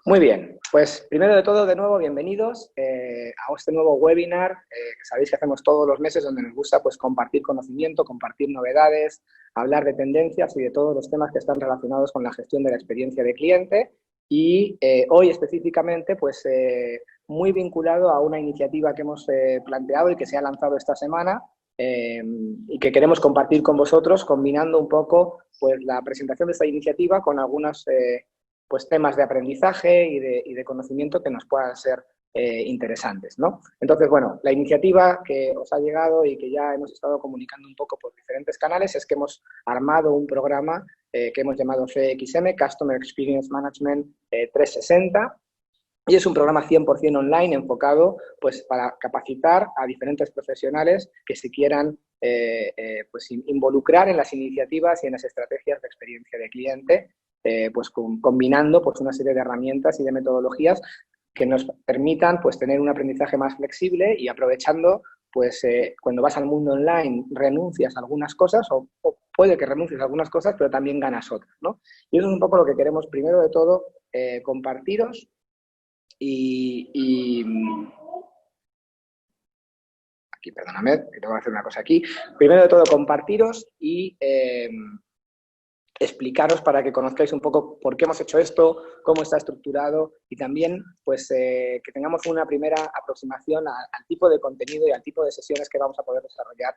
Muy bien, pues primero de todo, de nuevo, bienvenidos a este nuevo webinar que sabéis que hacemos todos los meses, donde nos gusta pues compartir conocimiento, compartir novedades, hablar de tendencias y de todos los temas que están relacionados con la gestión de la experiencia de cliente. Y hoy específicamente, pues muy vinculado a una iniciativa que hemos planteado y que se ha lanzado esta semana, y que queremos compartir con vosotros, combinando un poco pues la presentación de esta iniciativa con algunos pues temas de aprendizaje y de conocimiento que nos puedan ser interesantes, ¿no? Entonces, bueno, la iniciativa que os ha llegado y que ya hemos estado comunicando un poco por diferentes canales es que hemos armado un programa que hemos llamado CXM, Customer Experience Management 360, y es un programa 100% online enfocado pues, para capacitar a diferentes profesionales que se quieran pues, involucrar en las iniciativas y en las estrategias de experiencia de cliente, pues combinando pues, una serie de herramientas y de metodologías que nos permitan pues, tener un aprendizaje más flexible y aprovechando, pues cuando vas al mundo online renuncias a algunas cosas o puede que renuncies a algunas cosas, pero también ganas otras, ¿no? Y eso es un poco lo que queremos primero de todo compartiros y aquí, perdóname, que tengo que hacer una cosa aquí. Primero de todo compartiros y explicaros para que conozcáis un poco por qué hemos hecho esto, cómo está estructurado y también pues que tengamos una primera aproximación al tipo de contenido y al tipo de sesiones que vamos a poder desarrollar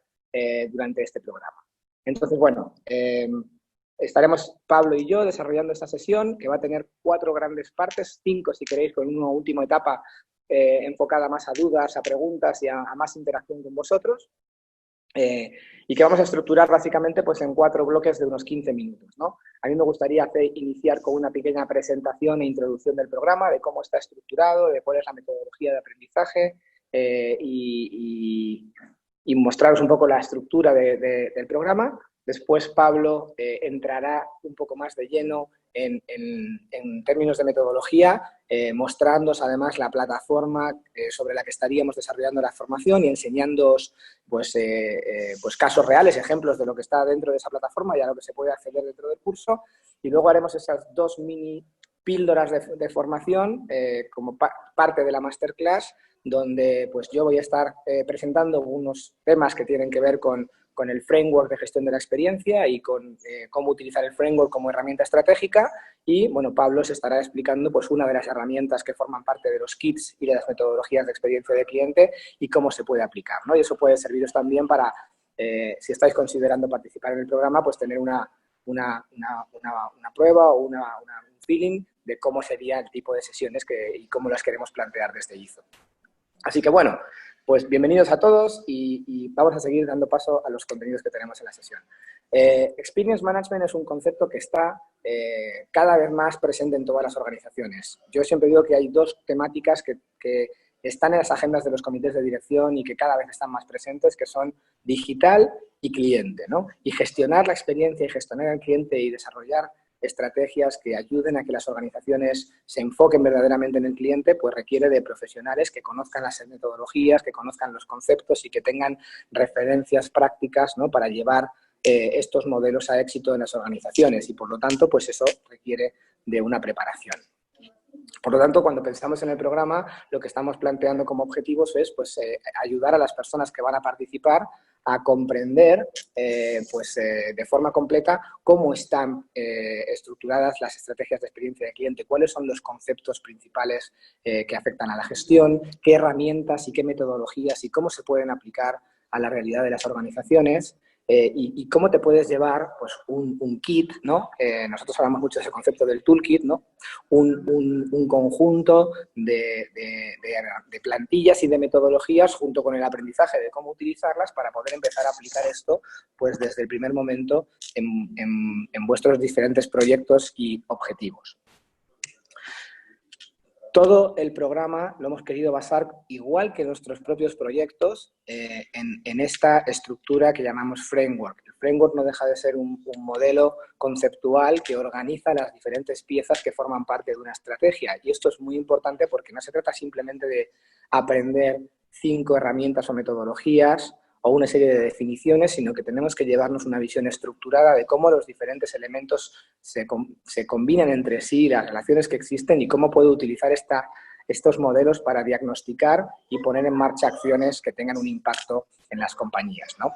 durante este programa. Entonces, bueno, estaremos Pablo y yo desarrollando esta sesión que va a tener 4 grandes partes, 5 si queréis, con una última etapa enfocada más a dudas, a preguntas y a más interacción con vosotros. Y que vamos a estructurar básicamente pues, en 4 bloques de unos 15 minutos, ¿no? A mí me gustaría iniciar con una pequeña presentación e introducción del programa, de cómo está estructurado, de cuál es la metodología de aprendizaje y mostraros un poco la estructura del programa. Después Pablo entrará un poco más de lleno en términos de metodología, mostrándoos además la plataforma sobre la que estaríamos desarrollando la formación y enseñándoos pues casos reales, ejemplos de lo que está dentro de esa plataforma y a lo que se puede acceder dentro del curso. Y luego haremos esas 2 mini píldoras de formación como parte de la masterclass, donde pues yo voy a estar presentando unos temas que tienen que ver con el framework de gestión de la experiencia y con cómo utilizar el framework como herramienta estratégica. Y, bueno, Pablo se estará explicando pues, una de las herramientas que forman parte de los kits y de las metodologías de experiencia de cliente y cómo se puede aplicar, ¿no? Y eso puede serviros también para, si estáis considerando participar en el programa, pues tener una prueba o un feeling de cómo sería el tipo de sesiones y cómo las queremos plantear desde ISO. Así que, bueno, pues bienvenidos a todos y vamos a seguir dando paso a los contenidos que tenemos en la sesión. Experience Management es un concepto que está cada vez más presente en todas las organizaciones. Yo siempre digo que hay 2 temáticas que están en las agendas de los comités de dirección y que cada vez están más presentes, que son digital y cliente, ¿no? Y gestionar la experiencia y gestionar al cliente y desarrollar estrategias que ayuden a que las organizaciones se enfoquen verdaderamente en el cliente, pues requiere de profesionales que conozcan las metodologías, que conozcan los conceptos y que tengan referencias prácticas, ¿no? Para llevar estos modelos a éxito en las organizaciones y, por lo tanto, pues eso requiere de una preparación. Por lo tanto, cuando pensamos en el programa, lo que estamos planteando como objetivos es pues, ayudar a las personas que van a participar a comprender de forma completa cómo están estructuradas las estrategias de experiencia de cliente, cuáles son los conceptos principales que afectan a la gestión, qué herramientas y qué metodologías y cómo se pueden aplicar a la realidad de las organizaciones. Y cómo te puedes llevar pues, un kit, ¿no? Nosotros hablamos mucho de ese concepto del toolkit, ¿no? Un conjunto de plantillas y de metodologías junto con el aprendizaje de cómo utilizarlas para poder empezar a aplicar esto pues, desde el primer momento en vuestros diferentes proyectos y objetivos. Todo el programa lo hemos querido basar, igual que nuestros propios proyectos, en esta estructura que llamamos framework. El framework no deja de ser un modelo conceptual que organiza las diferentes piezas que forman parte de una estrategia. Y esto es muy importante porque no se trata simplemente de aprender 5 herramientas o metodologías o una serie de definiciones, sino que tenemos que llevarnos una visión estructurada de cómo los diferentes elementos se combinan entre sí, las relaciones que existen y cómo puedo utilizar estos modelos para diagnosticar y poner en marcha acciones que tengan un impacto en las compañías, ¿no?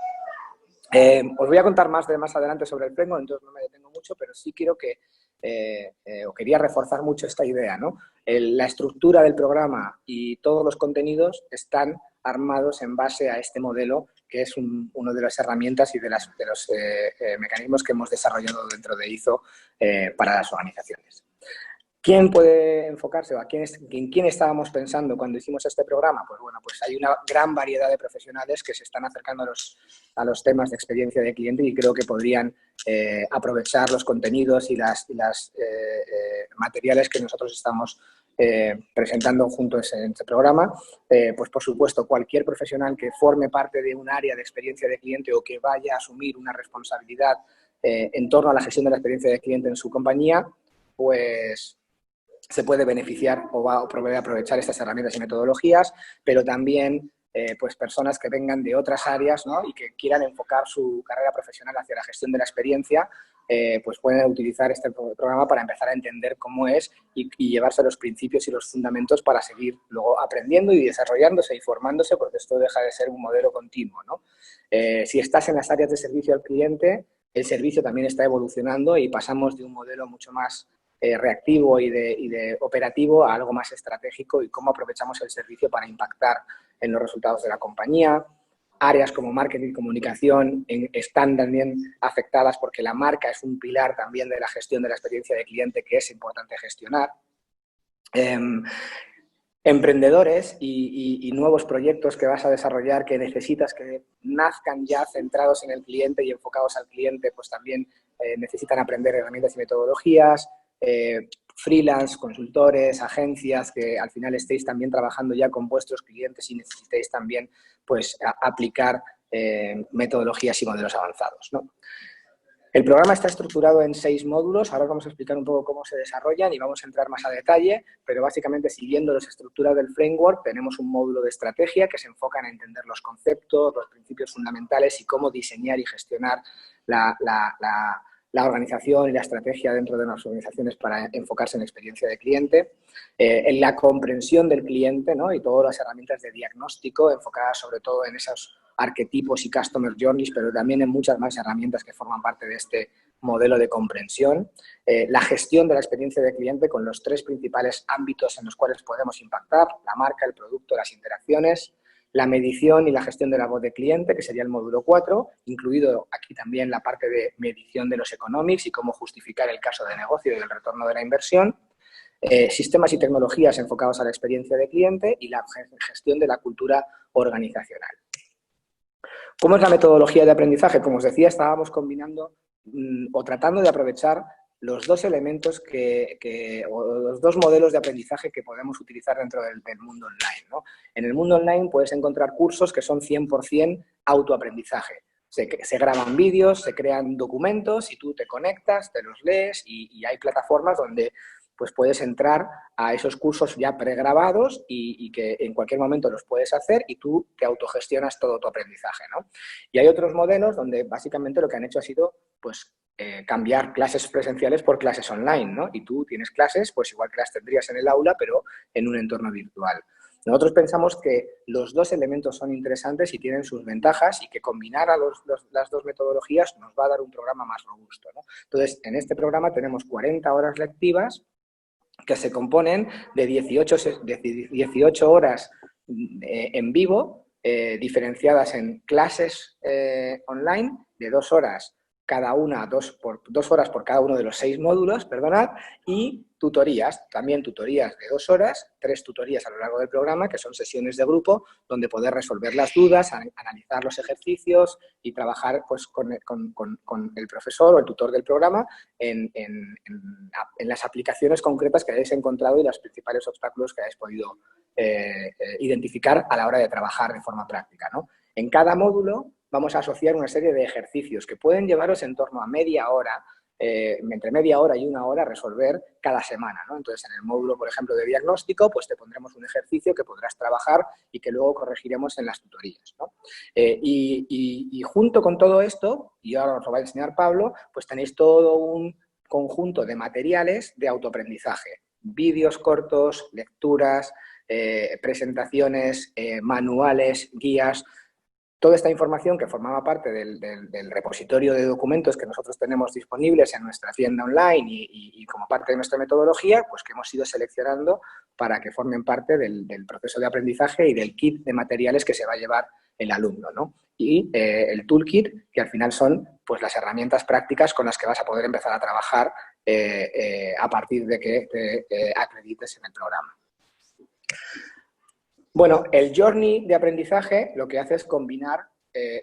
Os voy a contar más adelante sobre el framework, entonces no me detengo mucho, pero sí quiero o quería reforzar mucho esta idea, ¿no? La estructura del programa y todos los contenidos están armados en base a este modelo, que es una de las herramientas y de los mecanismos que hemos desarrollado dentro de ISO para las organizaciones. ¿Quién puede enfocarse o en quién estábamos pensando cuando hicimos este programa? Pues bueno, pues hay una gran variedad de profesionales que se están acercando a los temas de experiencia de cliente y creo que podrían aprovechar los contenidos y las materiales que nosotros estamos presentando juntos en este programa. Pues por supuesto, cualquier profesional que forme parte de un área de experiencia de cliente o que vaya a asumir una responsabilidad en torno a la gestión de la experiencia de cliente en su compañía, pues se puede beneficiar o va a poder aprovechar estas herramientas y metodologías, pero también pues personas que vengan de otras áreas, ¿no? Y que quieran enfocar su carrera profesional hacia la gestión de la experiencia, pues pueden utilizar este programa para empezar a entender cómo es y llevarse los principios y los fundamentos para seguir luego aprendiendo y desarrollándose y formándose, porque esto deja de ser un modelo continuo, ¿no? Si estás en las áreas de servicio al cliente, el servicio también está evolucionando y pasamos de un modelo mucho más reactivo y de operativo a algo más estratégico y cómo aprovechamos el servicio para impactar en los resultados de la compañía. Áreas como marketing y comunicación están también afectadas porque la marca es un pilar también de la gestión de la experiencia de cliente que es importante gestionar. Emprendedores y nuevos proyectos que vas a desarrollar que necesitas que nazcan ya centrados en el cliente y enfocados al cliente, pues también necesitan aprender herramientas y metodologías. Freelance, consultores, agencias que al final estéis también trabajando ya con vuestros clientes y necesitéis también pues aplicar metodologías y modelos avanzados, ¿no? El programa está estructurado en 6 módulos, ahora os vamos a explicar un poco cómo se desarrollan y vamos a entrar más a detalle, pero básicamente siguiendo las estructuras del framework tenemos un módulo de estrategia que se enfoca en entender los conceptos, los principios fundamentales y cómo diseñar y gestionar la organización y la estrategia dentro de las organizaciones para enfocarse en la experiencia de cliente, en la comprensión del cliente, ¿no? Y todas las herramientas de diagnóstico enfocadas sobre todo en esos arquetipos y customer journeys, pero también en muchas más herramientas que forman parte de este modelo de comprensión. La gestión de la experiencia de cliente con los 3 principales ámbitos en los cuales podemos impactar: la marca, el producto, las interacciones. La medición y la gestión de la voz de cliente, que sería el módulo 4, incluido aquí también la parte de medición de los economics y cómo justificar el caso de negocio y el retorno de la inversión. Sistemas y tecnologías enfocados a la experiencia de cliente y la gestión de la cultura organizacional. ¿Cómo es la metodología de aprendizaje? Como os decía, estábamos combinando o tratando de aprovechar los 2 elementos o los 2 modelos de aprendizaje que podemos utilizar dentro del mundo online, ¿no? En el mundo online puedes encontrar cursos que son 100% autoaprendizaje. Se graban vídeos, se crean documentos y tú te conectas, te los lees y hay plataformas donde pues puedes entrar a esos cursos ya pregrabados y que en cualquier momento los puedes hacer y tú te autogestionas todo tu aprendizaje, ¿no? Y hay otros modelos donde básicamente lo que han hecho ha sido pues cambiar clases presenciales por clases online, ¿no? Y tú tienes clases, pues igual que las tendrías en el aula, pero en un entorno virtual. Nosotros pensamos que los 2 elementos son interesantes y tienen sus ventajas y que combinar a las 2 metodologías nos va a dar un programa más robusto, ¿no? Entonces, en este programa tenemos 40 horas lectivas que se componen de 18 horas en vivo, diferenciadas en clases online de 2 horas cada una, 2 horas por cada uno de los 6 módulos, perdonad, y tutorías, también tutorías de 2 horas, 3 tutorías a lo largo del programa, que son sesiones de grupo, donde poder resolver las dudas, analizar los ejercicios y trabajar pues, con el profesor o el tutor del programa en las aplicaciones concretas que hayáis encontrado y los principales obstáculos que hayáis podido identificar a la hora de trabajar de forma práctica, ¿no? En cada módulo vamos a asociar una serie de ejercicios que pueden llevaros en torno a media hora entre media hora y una hora resolver cada semana, ¿no? Entonces, en el módulo, por ejemplo, de diagnóstico, pues te pondremos un ejercicio que podrás trabajar y que luego corregiremos en las tutorías, ¿no? Y junto con todo esto, y ahora os lo va a enseñar Pablo, pues tenéis todo un conjunto de materiales de autoaprendizaje, vídeos cortos, lecturas, presentaciones, manuales, guías. Toda esta información que formaba parte del repositorio de documentos que nosotros tenemos disponibles en nuestra tienda online y como parte de nuestra metodología, pues que hemos ido seleccionando para que formen parte del proceso de aprendizaje y del kit de materiales que se va a llevar el alumno, ¿no? Y el toolkit, que al final son pues, las herramientas prácticas con las que vas a poder empezar a trabajar a partir de que te acredites en el programa. Bueno, el journey de aprendizaje lo que hace es combinar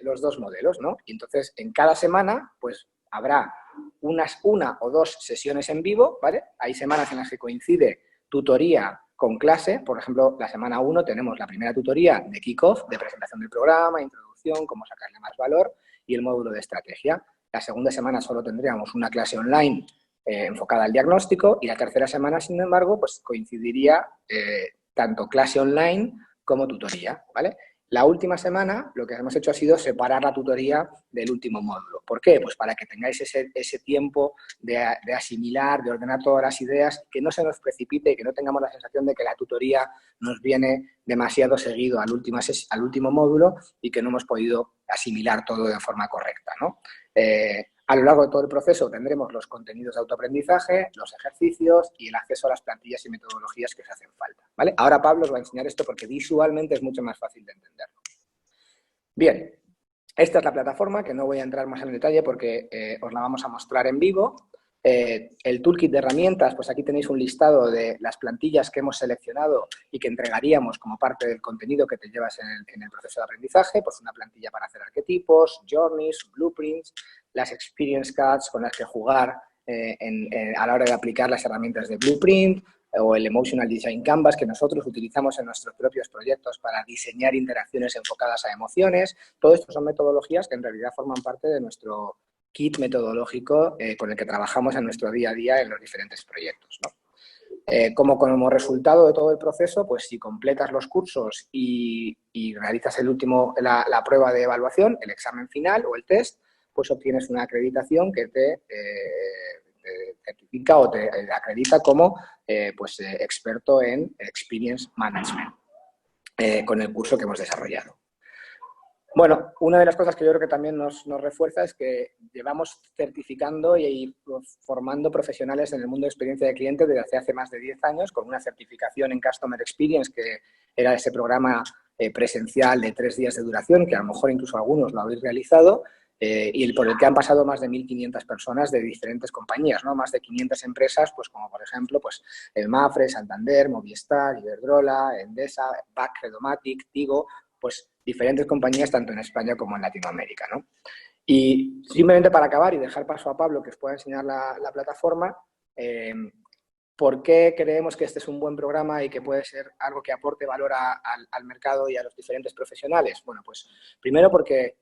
los dos modelos, ¿no? Y entonces, en cada semana, pues habrá una o dos sesiones en vivo, ¿vale? Hay semanas en las que coincide tutoría con clase. Por ejemplo, la semana 1 tenemos la primera tutoría de kick-off, de presentación del programa, introducción, cómo sacarle más valor y el módulo de estrategia. La segunda semana solo tendríamos una clase online enfocada al diagnóstico y la tercera semana, sin embargo, pues coincidiría tanto clase online como tutoría, ¿vale? La última semana lo que hemos hecho ha sido separar la tutoría del último módulo. ¿Por qué? Pues para que tengáis ese tiempo de asimilar, de ordenar todas las ideas, que no se nos precipite y que no tengamos la sensación de que la tutoría nos viene demasiado seguido al último módulo y que no hemos podido asimilar todo de forma correcta, ¿no? A lo largo de todo el proceso tendremos los contenidos de autoaprendizaje, los ejercicios y el acceso a las plantillas y metodologías que os hacen falta, ¿vale? Ahora Pablo os va a enseñar esto porque visualmente es mucho más fácil de entenderlo. Bien, esta es la plataforma, que no voy a entrar más en detalle porque os la vamos a mostrar en vivo. El toolkit de herramientas, pues aquí tenéis un listado de las plantillas que hemos seleccionado y que entregaríamos como parte del contenido que te llevas en el proceso de aprendizaje, pues una plantilla para hacer arquetipos, journeys, blueprints, las experience cards con las que jugar a la hora de aplicar las herramientas de blueprint, o el Emotional Design Canvas que nosotros utilizamos en nuestros propios proyectos para diseñar interacciones enfocadas a emociones. Todo esto son metodologías que en realidad forman parte de nuestro kit metodológico con el que trabajamos en nuestro día a día en los diferentes proyectos, ¿no? Como resultado de todo el proceso, pues si completas los cursos y realizas la prueba de evaluación, el examen final o el test, pues obtienes una acreditación que te certifica o te acredita como experto en Experience Management con el curso que hemos desarrollado. Bueno, una de las cosas que yo creo que también nos refuerza es que llevamos certificando y formando profesionales en el mundo de experiencia de cliente desde hace más de 10 años, con una certificación en Customer Experience, que era ese programa presencial de 3 días de duración, que a lo mejor incluso algunos lo habéis realizado, y por el que han pasado más de 1.500 personas de diferentes compañías, ¿no? Más de 500 empresas, pues como por ejemplo pues, el Mapfre, Santander, Movistar, Iberdrola, Endesa, BAC, Redomatic, Tigo, pues diferentes compañías tanto en España como en Latinoamérica, ¿no? Y simplemente para acabar y dejar paso a Pablo que os pueda enseñar la plataforma, ¿por qué creemos que este es un buen programa y que puede ser algo que aporte valor al mercado y a los diferentes profesionales? Bueno, pues primero porque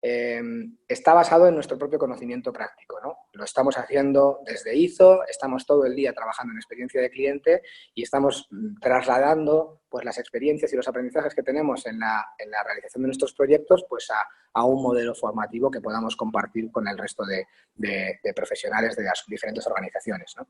está basado en nuestro propio conocimiento práctico, ¿no? Lo estamos haciendo desde IZO, estamos todo el día trabajando en experiencia de cliente y estamos trasladando pues, las experiencias y los aprendizajes que tenemos en la realización de nuestros proyectos pues, a un modelo formativo que podamos compartir con el resto de profesionales de las diferentes organizaciones, ¿no?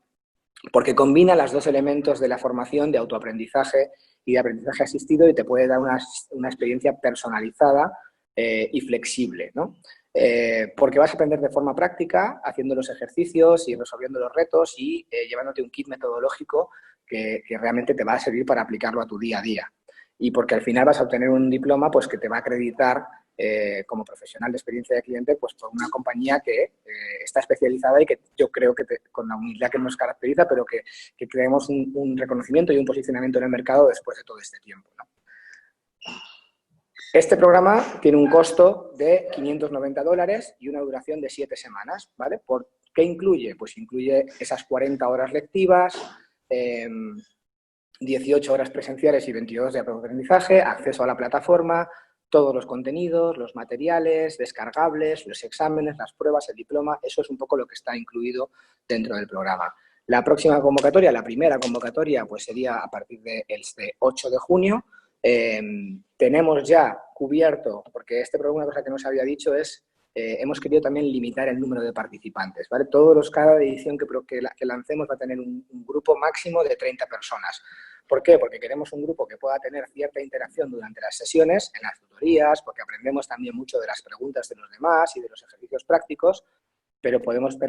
Porque combina los dos elementos de la formación de autoaprendizaje y de aprendizaje asistido y te puede dar una experiencia personalizada y flexible, ¿no? Porque vas a aprender de forma práctica, haciendo los ejercicios y resolviendo los retos y llevándote un kit metodológico que realmente te va a servir para aplicarlo a tu día a día. Y porque al final vas a obtener un diploma pues, que te va a acreditar como profesional de experiencia de cliente pues, por una compañía que está especializada y que yo creo que con la humildad que nos caracteriza, pero que creemos un reconocimiento y un posicionamiento en el mercado después de todo este tiempo, ¿no? Este programa tiene un costo de $590 y una duración de 7 semanas, ¿vale? ¿Por qué incluye? Pues incluye esas 40 horas lectivas, 18 horas presenciales y 22 de aprendizaje, acceso a la plataforma, todos los contenidos, los materiales, descargables, los exámenes, las pruebas, el diploma, eso es un poco lo que está incluido dentro del programa. La próxima convocatoria, la primera convocatoria, pues sería a partir del 8 de junio. Tenemos ya cubierto, porque este programa, una cosa que no se había dicho es, hemos querido también limitar el número de participantes, ¿vale? Cada edición que lancemos va a tener un grupo máximo de 30 personas. ¿Por qué? Porque queremos un grupo que pueda tener cierta interacción durante las sesiones, en las tutorías, porque aprendemos también mucho de las preguntas de los demás y de los ejercicios prácticos, pero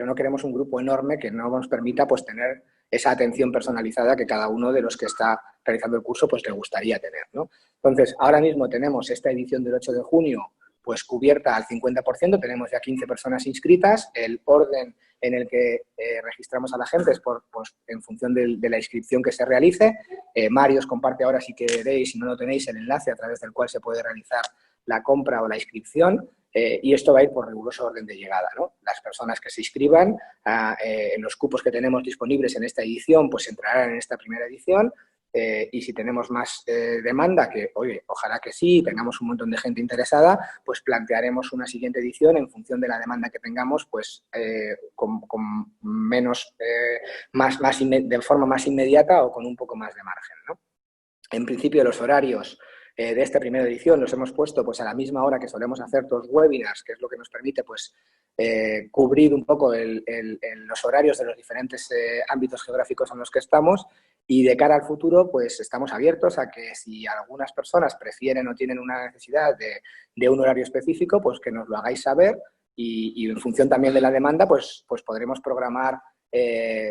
no queremos un grupo enorme que no nos permita pues tener esa atención personalizada que cada uno de los que está realizando el curso pues le gustaría tener, ¿no? Entonces, ahora mismo tenemos esta edición del 8 de junio pues cubierta al 50%, tenemos ya 15 personas inscritas, el orden en el que registramos a la gente es en función de la inscripción que se realice. Mario os comparte ahora, si queréis, si no lo tenéis, el enlace a través del cual se puede realizar la compra o la inscripción. Y esto va a ir por riguroso orden de llegada, ¿no? Las personas que se inscriban en los cupos que tenemos disponibles en esta edición, pues entrarán en esta primera edición. Y si tenemos más demanda, que oye, ojalá que sí, tengamos un montón de gente interesada, pues plantearemos una siguiente edición en función de la demanda que tengamos, pues con menos, de forma más inmediata o con un poco más de margen, ¿no? En principio, los horarios de esta primera edición los hemos puesto pues a la misma hora que solemos hacer los webinars, que es lo que nos permite pues cubrir un poco los horarios de los diferentes ámbitos geográficos en los que estamos, y de cara al futuro pues estamos abiertos a que si algunas personas prefieren o tienen una necesidad de un horario específico, pues que nos lo hagáis saber, y en función también de la demanda pues podremos programar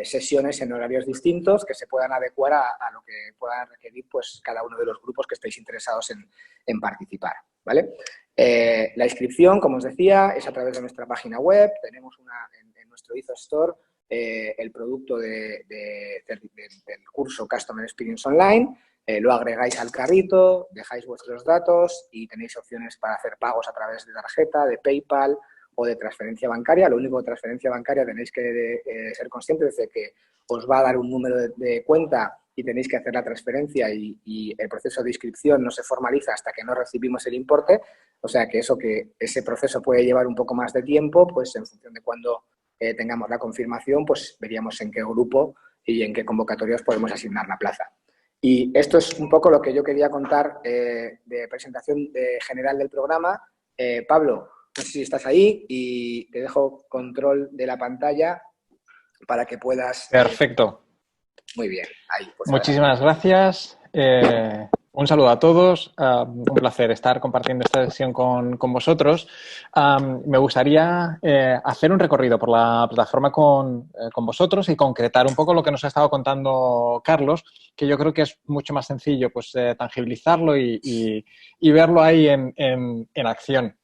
sesiones en horarios distintos que se puedan adecuar a lo que puedan requerir pues cada uno de los grupos que estéis interesados en participar, ¿vale? La inscripción, como os decía, es a través de nuestra página web. Tenemos en nuestro Izo Store el producto del curso Customer Experience Online. Lo agregáis al carrito, dejáis vuestros datos y tenéis opciones para hacer pagos a través de tarjeta, de PayPal o de transferencia bancaria. Lo único de transferencia bancaria tenéis que ser conscientes de que os va a dar un número de cuenta y tenéis que hacer la transferencia, y el proceso de inscripción no se formaliza hasta que no recibimos el importe. O sea que ese proceso puede llevar un poco más de tiempo, pues en función de cuando tengamos la confirmación, pues veríamos en qué grupo y en qué convocatorias podemos asignar la plaza. Y esto es un poco lo que yo quería contar de presentación general del programa. Pablo, no sé si estás ahí y te dejo control de la pantalla para que puedas... Perfecto. Muy bien, ahí. Pues muchísimas gracias. Un saludo a todos. Un placer estar compartiendo esta sesión con vosotros. Me gustaría hacer un recorrido por la plataforma con vosotros y concretar un poco lo que nos ha estado contando Carlos, que yo creo que es mucho más sencillo pues, tangibilizarlo y verlo ahí en acción.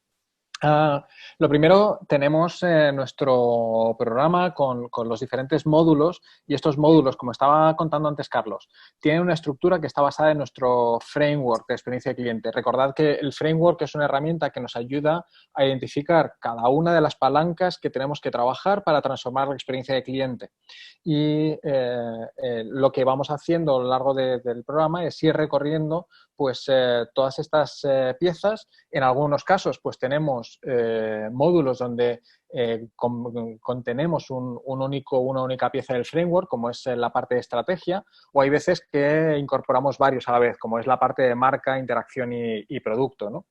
Lo primero, tenemos nuestro programa con los diferentes módulos, y estos módulos, como estaba contando antes Carlos, tienen una estructura que está basada en nuestro framework de experiencia de cliente. Recordad que el framework es una herramienta que nos ayuda a identificar cada una de las palancas que tenemos que trabajar para transformar la experiencia de cliente. Y lo que vamos haciendo a lo largo del programa es ir recorriendo pues todas estas piezas. En algunos casos pues tenemos módulos donde contenemos una única pieza del framework, como es la parte de estrategia, o hay veces que incorporamos varios a la vez, como es la parte de marca, interacción y producto, ¿no?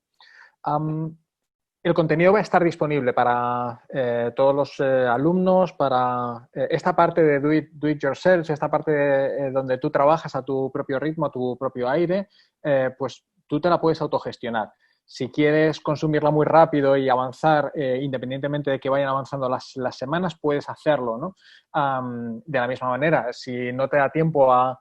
El contenido va a estar disponible para todos los alumnos, para esta parte de do it yourself, esta parte donde tú trabajas a tu propio ritmo, a tu propio aire, pues tú te la puedes autogestionar. Si quieres consumirla muy rápido y avanzar, independientemente de que vayan avanzando las semanas, puedes hacerlo, ¿no? De la misma manera, si no te da tiempo a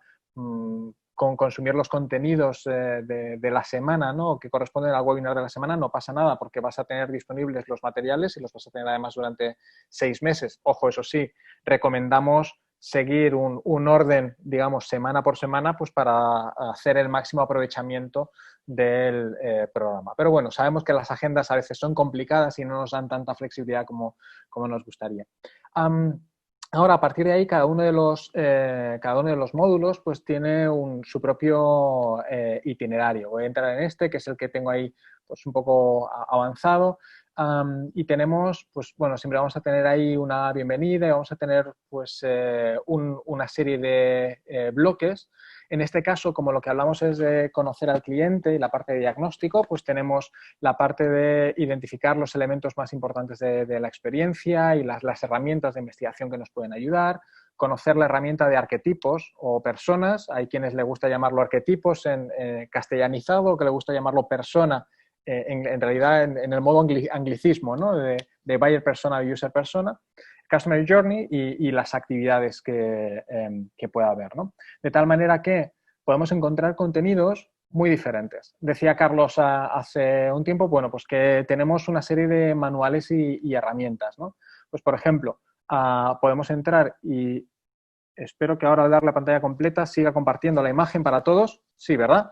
con consumir los contenidos de la semana, ¿no?, que corresponden al webinar de la semana, no pasa nada, porque vas a tener disponibles los materiales y los vas a tener además durante 6 meses. Ojo, eso sí, recomendamos seguir un orden, digamos, semana por semana, pues para hacer el máximo aprovechamiento del programa. Pero bueno, sabemos que las agendas a veces son complicadas y no nos dan tanta flexibilidad como nos gustaría. Ahora, a partir de ahí, cada uno de los módulos pues tiene su propio itinerario. Voy a entrar en este, que es el que tengo ahí pues un poco avanzado. Y tenemos, pues bueno, siempre vamos a tener ahí una bienvenida y vamos a tener pues una serie de bloques. En este caso, como lo que hablamos es de conocer al cliente y la parte de diagnóstico, pues tenemos la parte de identificar los elementos más importantes de la experiencia y las herramientas de investigación que nos pueden ayudar, conocer la herramienta de arquetipos o personas. Hay quienes le gusta llamarlo arquetipos en castellanizado, que le gusta llamarlo persona, en realidad en el modo anglicismo, ¿no? de buyer persona, user persona, customer journey y las actividades que pueda haber, ¿no? De tal manera que podemos encontrar contenidos muy diferentes. Decía Carlos hace un tiempo, bueno, pues que tenemos una serie de manuales y herramientas, ¿no? Pues, por ejemplo, podemos entrar y espero que ahora al dar la pantalla completa siga compartiendo la imagen para todos. Sí, ¿verdad?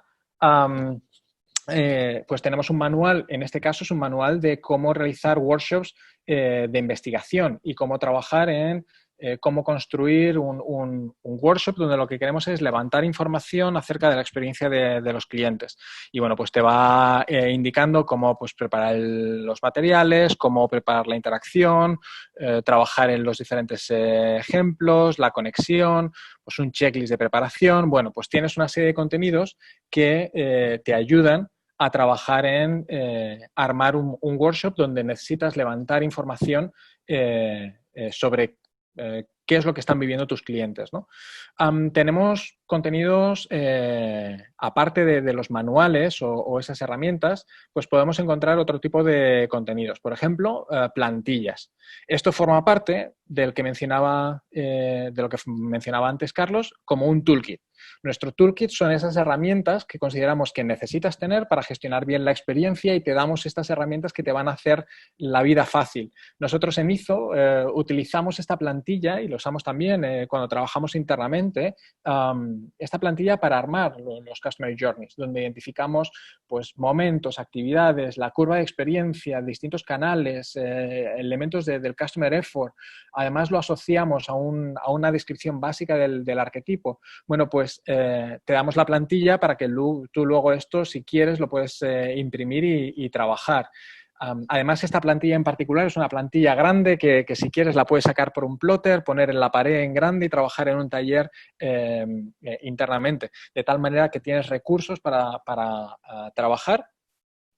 Pues tenemos un manual, en este caso es un manual de cómo realizar workshops de investigación y cómo trabajar en cómo construir un workshop donde lo que queremos es levantar información acerca de la experiencia de los clientes. Y bueno, pues te va indicando cómo pues, preparar los materiales, cómo preparar la interacción, trabajar en los diferentes ejemplos, la conexión, pues un checklist de preparación. Bueno, pues tienes una serie de contenidos que te ayudan a trabajar en armar un workshop donde necesitas levantar información sobre qué es lo que están viviendo tus clientes, ¿no? Tenemos contenidos, aparte de los manuales o esas herramientas, pues podemos encontrar otro tipo de contenidos. Por ejemplo, plantillas. Esto forma parte del que mencionaba, de lo que mencionaba antes Carlos, como un toolkit. Nuestro toolkit son esas herramientas que consideramos que necesitas tener para gestionar bien la experiencia y te damos estas herramientas que te van a hacer la vida fácil. Nosotros en IZO utilizamos esta plantilla y lo usamos también cuando trabajamos internamente, esta plantilla para armar los Customer Journeys, donde identificamos pues, momentos, actividades, la curva de experiencia, distintos canales, elementos del Customer Effort. Además, lo asociamos a una descripción básica del arquetipo. Bueno, pues te damos la plantilla para que tú luego esto, si quieres, lo puedes imprimir y trabajar. Además, esta plantilla en particular es una plantilla grande que si quieres la puedes sacar por un plotter, poner en la pared en grande y trabajar en un taller internamente. De tal manera que tienes recursos para trabajar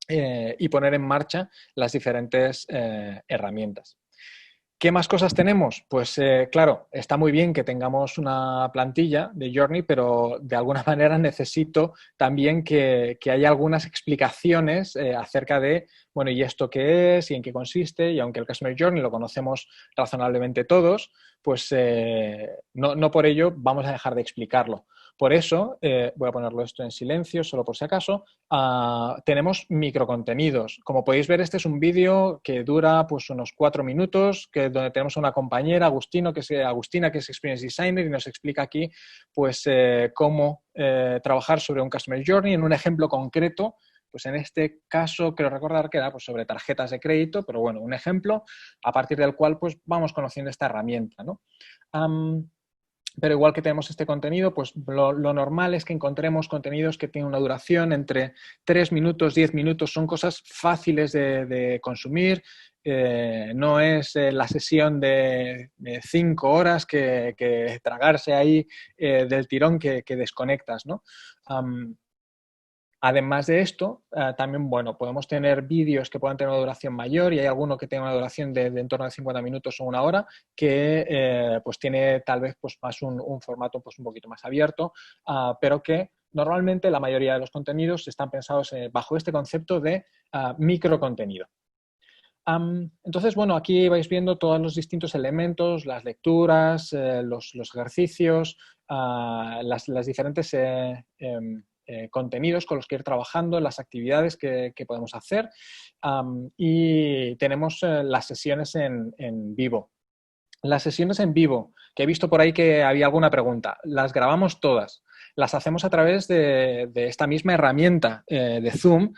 y poner en marcha las diferentes herramientas. ¿Qué más cosas tenemos? Pues claro, está muy bien que tengamos una plantilla de Journey, pero de alguna manera necesito también que haya algunas explicaciones acerca de, bueno, ¿y esto qué es? ¿Y en qué consiste? Y aunque el Customer Journey lo conocemos razonablemente todos, pues no por ello vamos a dejar de explicarlo. Por eso, voy a ponerlo esto en silencio, solo por si acaso, tenemos microcontenidos. Como podéis ver, este es un vídeo que dura pues, unos 4 minutos, donde tenemos a una compañera, Agustina, que es Experience Designer, y nos explica aquí pues, cómo trabajar sobre un Customer Journey en un ejemplo concreto. Pues en este caso, creo recordar que era pues, sobre tarjetas de crédito, pero bueno, un ejemplo a partir del cual pues, vamos conociendo esta herramienta, ¿no? Pero igual que tenemos este contenido, pues lo normal es que encontremos contenidos que tienen una duración entre 3 minutos, 10 minutos. Son cosas fáciles de consumir. No es la sesión de 5 horas que tragarse ahí del tirón que desconectas, ¿no? Además de esto, también, bueno, podemos tener vídeos que puedan tener una duración mayor y hay alguno que tenga una duración de en torno a 50 minutos o 1 hora que pues tiene tal vez pues más un formato pues un poquito más abierto, pero que normalmente la mayoría de los contenidos están pensados bajo este concepto de microcontenido. Entonces, bueno, aquí vais viendo todos los distintos elementos, las lecturas, los ejercicios, las diferentes contenidos con los que ir trabajando, las actividades que podemos hacer y tenemos las sesiones en vivo. Las sesiones en vivo, que he visto por ahí que había alguna pregunta, las grabamos todas. Las hacemos a través de esta misma herramienta de Zoom,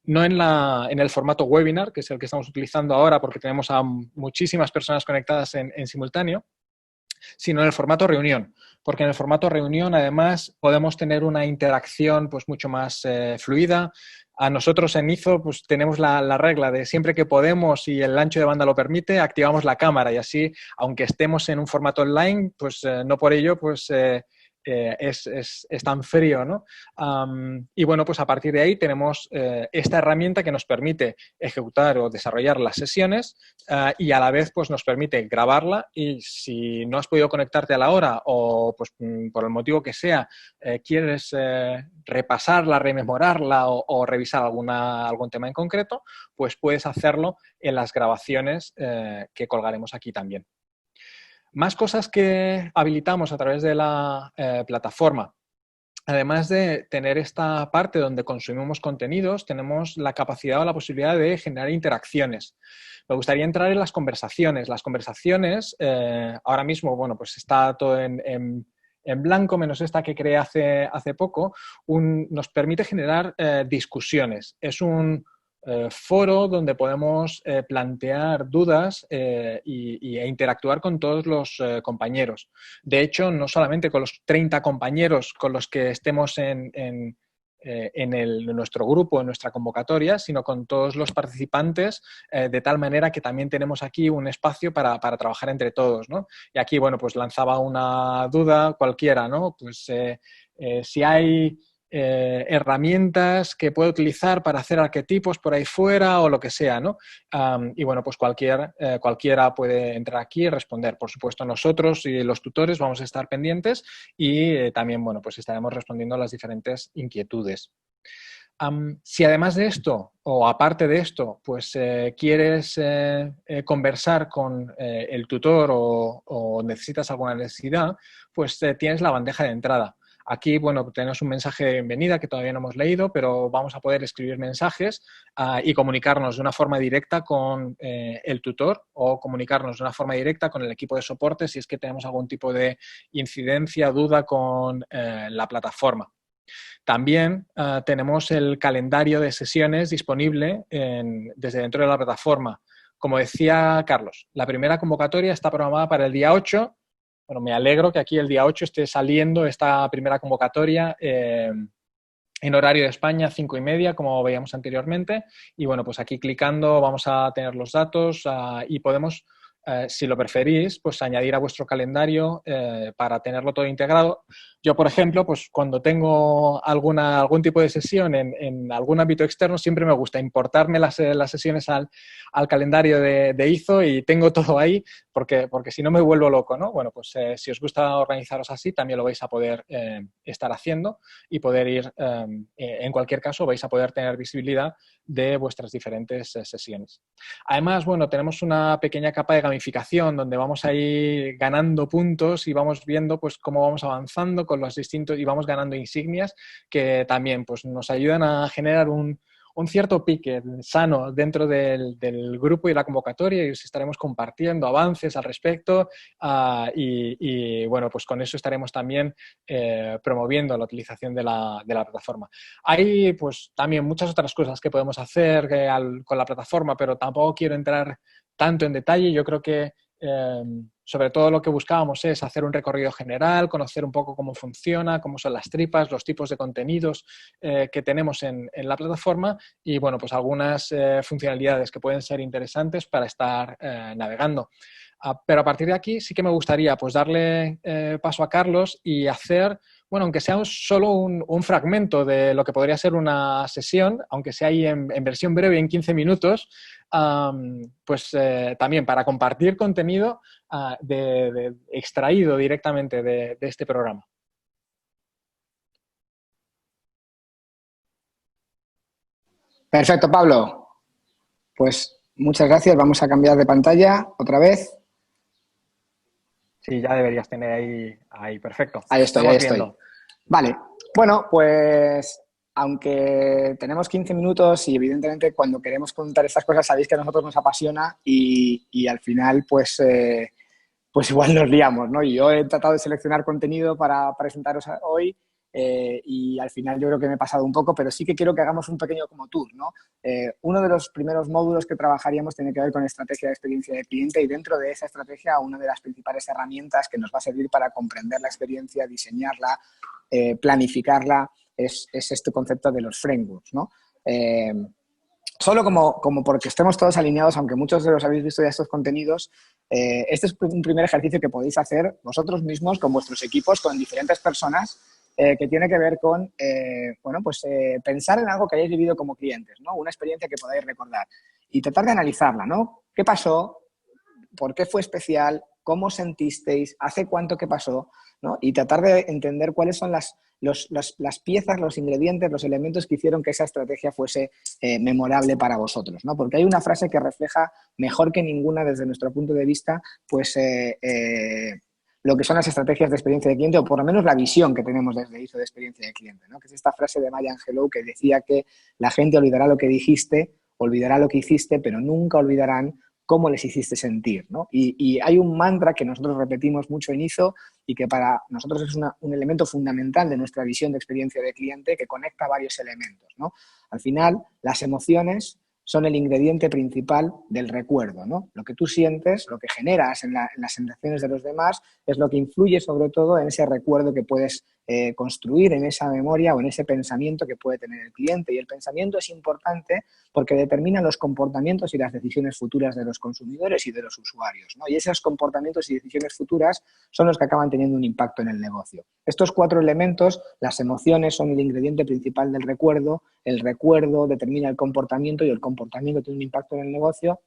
no en el formato webinar, que es el que estamos utilizando ahora porque tenemos a muchísimas personas conectadas en simultáneo, sino en el formato reunión, porque en el formato reunión además podemos tener una interacción pues mucho más fluida, A nosotros en IZO pues, tenemos la regla de siempre que podemos y el ancho de banda lo permite, activamos la cámara y así, aunque estemos en un formato online, pues no por ello pues, es tan frío, ¿no? Y bueno, pues a partir de ahí tenemos esta herramienta que nos permite ejecutar o desarrollar las sesiones y a la vez pues, nos permite grabarla y si no has podido conectarte a la hora o pues, por el motivo que sea, quieres repasarla, rememorarla o revisar algún tema en concreto, pues puedes hacerlo en las grabaciones que colgaremos aquí también. Más cosas que habilitamos a través de la plataforma. Además de tener esta parte donde consumimos contenidos, tenemos la capacidad o la posibilidad de generar interacciones. Me gustaría entrar en las conversaciones. Las conversaciones, ahora mismo, bueno, pues está todo en blanco, menos esta que creé hace poco, nos permite generar discusiones. Es un foro donde podemos plantear dudas e interactuar con todos los compañeros. De hecho, no solamente con los 30 compañeros con los que estemos en nuestro grupo, en nuestra convocatoria, sino con todos los participantes, de tal manera que también tenemos aquí un espacio para trabajar entre todos, ¿no? Y aquí, bueno, pues lanzaba una duda cualquiera, ¿no? Pues si hay herramientas que puedo utilizar para hacer arquetipos por ahí fuera o lo que sea, ¿no? Y bueno, pues cualquiera puede entrar aquí y responder. Por supuesto, nosotros y los tutores vamos a estar pendientes y también, bueno, pues estaremos respondiendo a las diferentes inquietudes. Si además de esto, o aparte de esto, pues quieres conversar con el tutor o necesitas alguna necesidad, pues tienes la bandeja de entrada. Aquí, bueno, tenemos un mensaje de bienvenida que todavía no hemos leído, pero vamos a poder escribir mensajes y comunicarnos de una forma directa con el tutor o comunicarnos de una forma directa con el equipo de soporte si es que tenemos algún tipo de incidencia, duda con la plataforma. También tenemos el calendario de sesiones disponible desde dentro de la plataforma. Como decía Carlos, la primera convocatoria está programada para el día 8. Bueno, me alegro que aquí el día 8 esté saliendo esta primera convocatoria en horario de España, 5:30, como veíamos anteriormente. Y bueno, pues aquí clicando vamos a tener los datos y podemos, si lo preferís, pues añadir a vuestro calendario para tenerlo todo integrado. Yo, por ejemplo, pues cuando tengo algún tipo de sesión en algún ámbito externo, siempre me gusta importarme las sesiones al calendario de IZO y tengo todo ahí porque si no me vuelvo loco, ¿no? Bueno, pues si os gusta organizaros así, también lo vais a poder estar haciendo y poder ir, en cualquier caso, vais a poder tener visibilidad de vuestras diferentes sesiones. Además, bueno, tenemos una pequeña capa de gamificación donde vamos a ir ganando puntos y vamos viendo pues cómo vamos avanzando con los distintos y vamos ganando insignias que también pues, nos ayudan a generar un cierto pique sano dentro del grupo y la convocatoria y os estaremos compartiendo avances al respecto y bueno, pues con eso estaremos también promoviendo la utilización de la plataforma. Hay pues también muchas otras cosas que podemos hacer con la plataforma, pero tampoco quiero entrar tanto en detalle. Yo creo que sobre todo lo que buscábamos es hacer un recorrido general, conocer un poco cómo funciona, cómo son las tripas, los tipos de contenidos que tenemos en la plataforma y, bueno, pues algunas funcionalidades que pueden ser interesantes para estar navegando. Pero a partir de aquí sí que me gustaría pues darle paso a Carlos y hacer, bueno, aunque sea solo un fragmento de lo que podría ser una sesión, aunque sea ahí en versión breve, en 15 minutos, pues también para compartir contenido extraído directamente de este programa. Perfecto, Pablo. Pues muchas gracias. Vamos a cambiar de pantalla otra vez. Sí, ya deberías tener ahí perfecto. Ahí estoy. Vale, bueno, pues aunque tenemos 15 minutos y evidentemente cuando queremos contar estas cosas sabéis que a nosotros nos apasiona y al final pues igual nos liamos, ¿no? Y yo he tratado de seleccionar contenido para presentaros hoy y al final yo creo que me he pasado un poco, pero sí que quiero que hagamos un pequeño como tour, ¿no? Uno de los primeros módulos que trabajaríamos tiene que ver con estrategia de experiencia de cliente y dentro de esa estrategia una de las principales herramientas que nos va a servir para comprender la experiencia, diseñarla, planificarla, es este concepto de los frameworks, ¿no? Solo como porque estemos todos alineados, aunque muchos de los habéis visto ya estos contenidos, este es un primer ejercicio que podéis hacer vosotros mismos con vuestros equipos, con diferentes personas, que tiene que ver con pensar en algo que hayáis vivido como clientes, ¿no? Una experiencia que podáis recordar y tratar de analizarla, ¿no? ¿Qué pasó? ¿Por qué fue especial? ¿Cómo sentisteis? ¿Hace cuánto que pasó? ¿No? Y tratar de entender cuáles son las piezas, los ingredientes, los elementos que hicieron que esa estrategia fuese memorable para vosotros, ¿no? Porque hay una frase que refleja mejor que ninguna desde nuestro punto de vista, pues lo que son las estrategias de experiencia de cliente, o por lo menos la visión que tenemos desde ISO de experiencia de cliente, ¿no? Que es esta frase de Maya Angelou que decía que la gente olvidará lo que dijiste, olvidará lo que hiciste, pero nunca olvidarán cómo les hiciste sentir, ¿no? Y hay un mantra que nosotros repetimos mucho en ISO y que para nosotros es un elemento fundamental de nuestra visión de experiencia de cliente que conecta varios elementos, ¿no? Al final, las emociones son el ingrediente principal del recuerdo, ¿no? Lo que tú sientes, lo que generas en las sensaciones de los demás es lo que influye sobre todo en ese recuerdo que puedes construir, en esa memoria o en ese pensamiento que puede tener el cliente. Y el pensamiento es importante porque determina los comportamientos y las decisiones futuras de los consumidores y de los usuarios, ¿no? Y esos comportamientos y decisiones futuras son los que acaban teniendo un impacto en el negocio. Estos 4 elementos, las emociones son el ingrediente principal del recuerdo, el recuerdo determina el comportamiento y el comportamiento tiene un impacto en el negocio.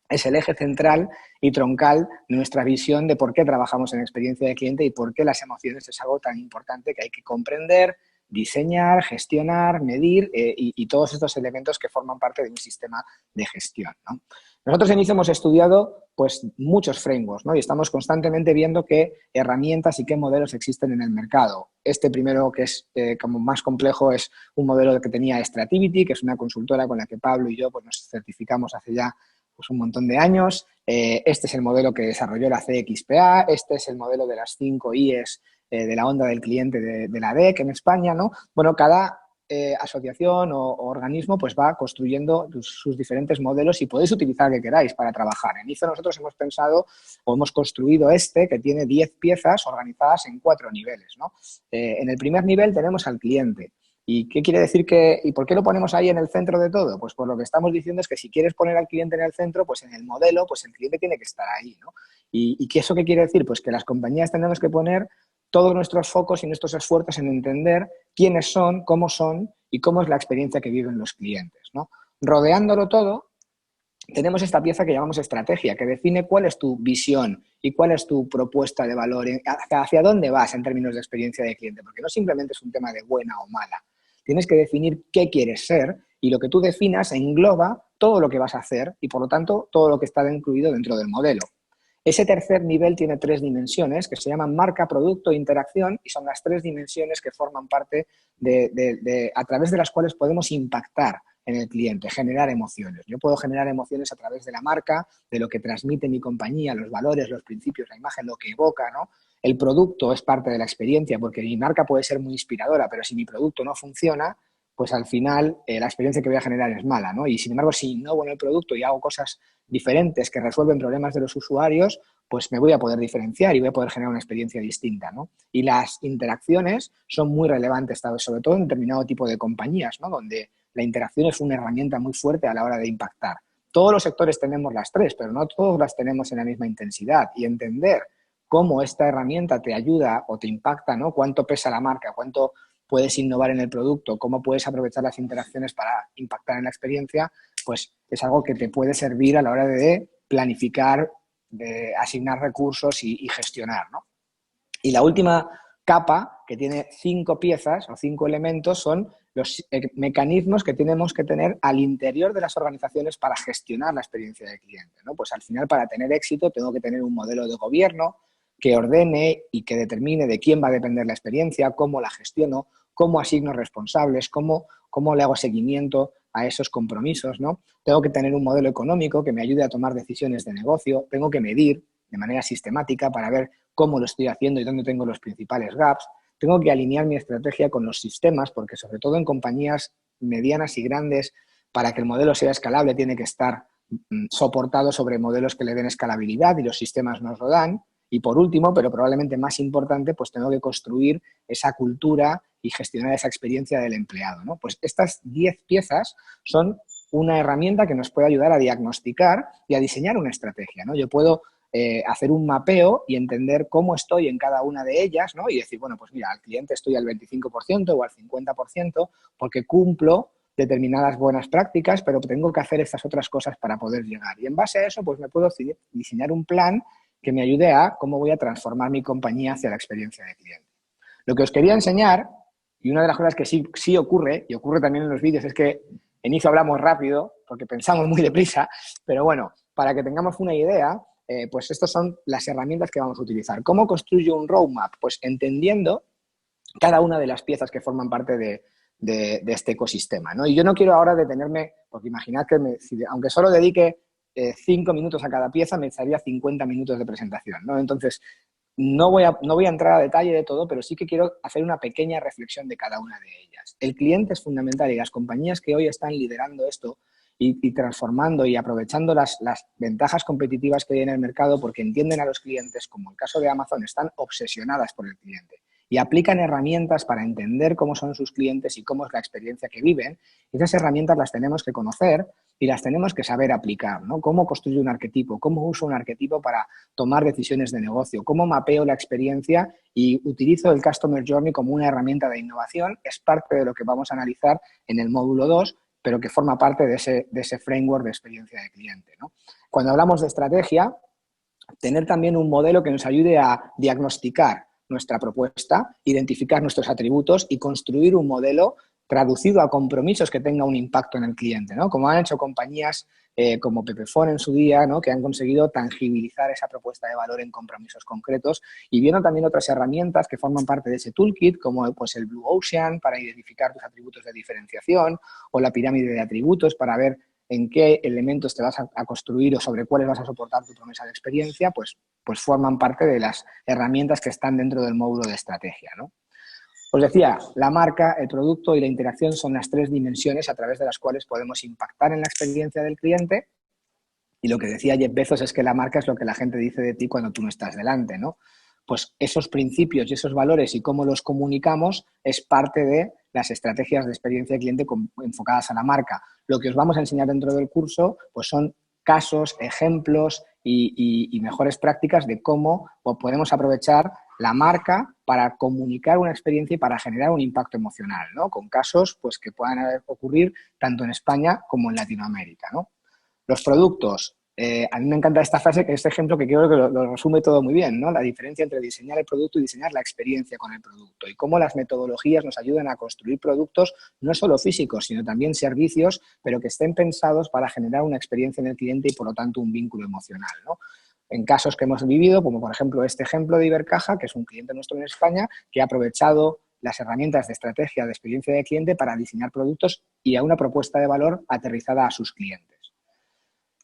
Es el eje central y troncal de nuestra visión de por qué trabajamos en experiencia de cliente y por qué las emociones es algo tan importante que hay que comprender, diseñar, gestionar, medir y todos estos elementos que forman parte de un sistema de gestión, ¿no? Nosotros en ISO hemos estudiado pues, muchos frameworks, ¿no? Y estamos constantemente viendo qué herramientas y qué modelos existen en el mercado. Este primero, que es como más complejo, es un modelo que tenía Strativity, que es una consultora con la que Pablo y yo pues, nos certificamos hace ya pues un montón de años. Este es el modelo que desarrolló la CXPA, este es el modelo de las 5 IES de la onda del cliente de la DEC en España, ¿no? Bueno, cada asociación o organismo pues va construyendo sus diferentes modelos y podéis utilizar el que queráis para trabajar. En ISO nosotros hemos pensado o hemos construido este que tiene 10 piezas organizadas en 4 niveles, ¿no? En el primer nivel tenemos al cliente. ¿Y qué quiere decir y por qué lo ponemos ahí en el centro de todo? Pues por lo que estamos diciendo es que si quieres poner al cliente en el centro, pues en el modelo, pues el cliente tiene que estar ahí, ¿no? ¿Y qué eso qué quiere decir? Pues que las compañías tenemos que poner todos nuestros focos y nuestros esfuerzos en entender quiénes son y cómo es la experiencia que viven los clientes, ¿no? Rodeándolo todo, tenemos esta pieza que llamamos estrategia, que define cuál es tu visión y cuál es tu propuesta de valor, hacia dónde vas en términos de experiencia de cliente, porque no simplemente es un tema de buena o mala. Tienes que definir qué quieres ser y lo que tú definas engloba todo lo que vas a hacer y, por lo tanto, todo lo que está incluido dentro del modelo. Ese tercer nivel tiene 3 dimensiones que se llaman marca, producto e interacción y son las 3 dimensiones que forman parte a través de las cuales podemos impactar en el cliente, generar emociones. Yo puedo generar emociones a través de la marca, de lo que transmite mi compañía, los valores, los principios, la imagen, lo que evoca, ¿no? El producto es parte de la experiencia porque mi marca puede ser muy inspiradora, pero si mi producto no funciona, pues al final la experiencia que voy a generar es mala, ¿no? Y sin embargo, si innovo en el producto y hago cosas diferentes que resuelven problemas de los usuarios, pues me voy a poder diferenciar y voy a poder generar una experiencia distinta, ¿no? Y las interacciones son muy relevantes, sobre todo en determinado tipo de compañías, ¿no? Donde la interacción es una herramienta muy fuerte a la hora de impactar. Todos los sectores tenemos las 3, pero no todos las tenemos en la misma intensidad. Y entender cómo esta herramienta te ayuda o te impacta, ¿no? Cuánto pesa la marca, cuánto puedes innovar en el producto, cómo puedes aprovechar las interacciones para impactar en la experiencia, pues es algo que te puede servir a la hora de planificar, de asignar recursos y gestionar, ¿no? Y la última capa, que tiene 5 piezas o 5 elementos, son los mecanismos que tenemos que tener al interior de las organizaciones para gestionar la experiencia del cliente, ¿no? Pues al final, para tener éxito, tengo que tener un modelo de gobierno que ordene y que determine de quién va a depender la experiencia, cómo la gestiono, cómo asigno responsables, cómo le hago seguimiento a esos compromisos, ¿no? Tengo que tener un modelo económico que me ayude a tomar decisiones de negocio, tengo que medir de manera sistemática para ver cómo lo estoy haciendo y dónde tengo los principales gaps. Tengo que alinear mi estrategia con los sistemas, porque sobre todo en compañías medianas y grandes, para que el modelo sea escalable, tiene que estar soportado sobre modelos que le den escalabilidad y los sistemas nos lo dan. Y por último, pero probablemente más importante, pues tengo que construir esa cultura y gestionar esa experiencia del empleado, ¿no? Pues estas 10 piezas son una herramienta que nos puede ayudar a diagnosticar y a diseñar una estrategia, ¿no? Yo puedo hacer un mapeo y entender cómo estoy en cada una de ellas, ¿no? Y decir, bueno, pues mira, al cliente estoy al 25% o al 50% porque cumplo determinadas buenas prácticas, pero tengo que hacer estas otras cosas para poder llegar. Y en base a eso, pues me puedo diseñar un plan que me ayude a cómo voy a transformar mi compañía hacia la experiencia de cliente. Lo que os quería enseñar, y una de las cosas que sí ocurre, y ocurre también en los vídeos, es que en ISO hablamos rápido, porque pensamos muy deprisa, pero bueno, para que tengamos una idea, pues estas son las herramientas que vamos a utilizar. ¿Cómo construyo un roadmap? Pues entendiendo cada una de las piezas que forman parte de este ecosistema, ¿no? Y yo no quiero ahora detenerme, porque imaginad que aunque solo dedique 5 minutos a cada pieza, me echaría 50 minutos de presentación, ¿no? Entonces, no voy a entrar a detalle de todo, pero sí que quiero hacer una pequeña reflexión de cada una de ellas. El cliente es fundamental y las compañías que hoy están liderando esto y transformando y aprovechando las ventajas competitivas que hay en el mercado porque entienden a los clientes, como el caso de Amazon, están obsesionadas por el cliente y aplican herramientas para entender cómo son sus clientes y cómo es la experiencia que viven. Y esas herramientas las tenemos que conocer y las tenemos que saber aplicar, ¿no? Cómo construyo un arquetipo, cómo uso un arquetipo para tomar decisiones de negocio, cómo mapeo la experiencia y utilizo el Customer Journey como una herramienta de innovación. Es parte de lo que vamos a analizar en el módulo 2, pero que forma parte de ese framework de experiencia de cliente, ¿no? Cuando hablamos de estrategia, tener también un modelo que nos ayude a diagnosticar nuestra propuesta, identificar nuestros atributos y construir un modelo traducido a compromisos que tenga un impacto en el cliente, ¿no? Como han hecho compañías como Pepefone en su día, ¿no? Que han conseguido tangibilizar esa propuesta de valor en compromisos concretos y viendo también otras herramientas que forman parte de ese toolkit, como pues, el Blue Ocean para identificar tus atributos de diferenciación o la pirámide de atributos para ver en qué elementos te vas a construir o sobre cuáles vas a soportar tu promesa de experiencia, pues forman parte de las herramientas que están dentro del módulo de estrategia, ¿no? Os decía, la marca, el producto y la interacción son las 3 dimensiones a través de las cuales podemos impactar en la experiencia del cliente. Y lo que decía Jeff Bezos es que la marca es lo que la gente dice de ti cuando tú no estás delante, ¿no? Pues esos principios y esos valores y cómo los comunicamos es parte de las estrategias de experiencia de cliente enfocadas a la marca. Lo que os vamos a enseñar dentro del curso pues son casos, ejemplos y mejores prácticas de cómo podemos aprovechar la marca para comunicar una experiencia y para generar un impacto emocional, ¿no? Con casos pues, que puedan ocurrir tanto en España como en Latinoamérica, ¿no? Los productos. A mí me encanta esta frase, este ejemplo que creo que lo resume todo muy bien, ¿no? La diferencia entre diseñar el producto y diseñar la experiencia con el producto y cómo las metodologías nos ayudan a construir productos no solo físicos, sino también servicios, pero que estén pensados para generar una experiencia en el cliente y, por lo tanto, un vínculo emocional, ¿no? En casos que hemos vivido, como por ejemplo este ejemplo de Ibercaja, que es un cliente nuestro en España, que ha aprovechado las herramientas de estrategia de experiencia de cliente para diseñar productos y a una propuesta de valor aterrizada a sus clientes.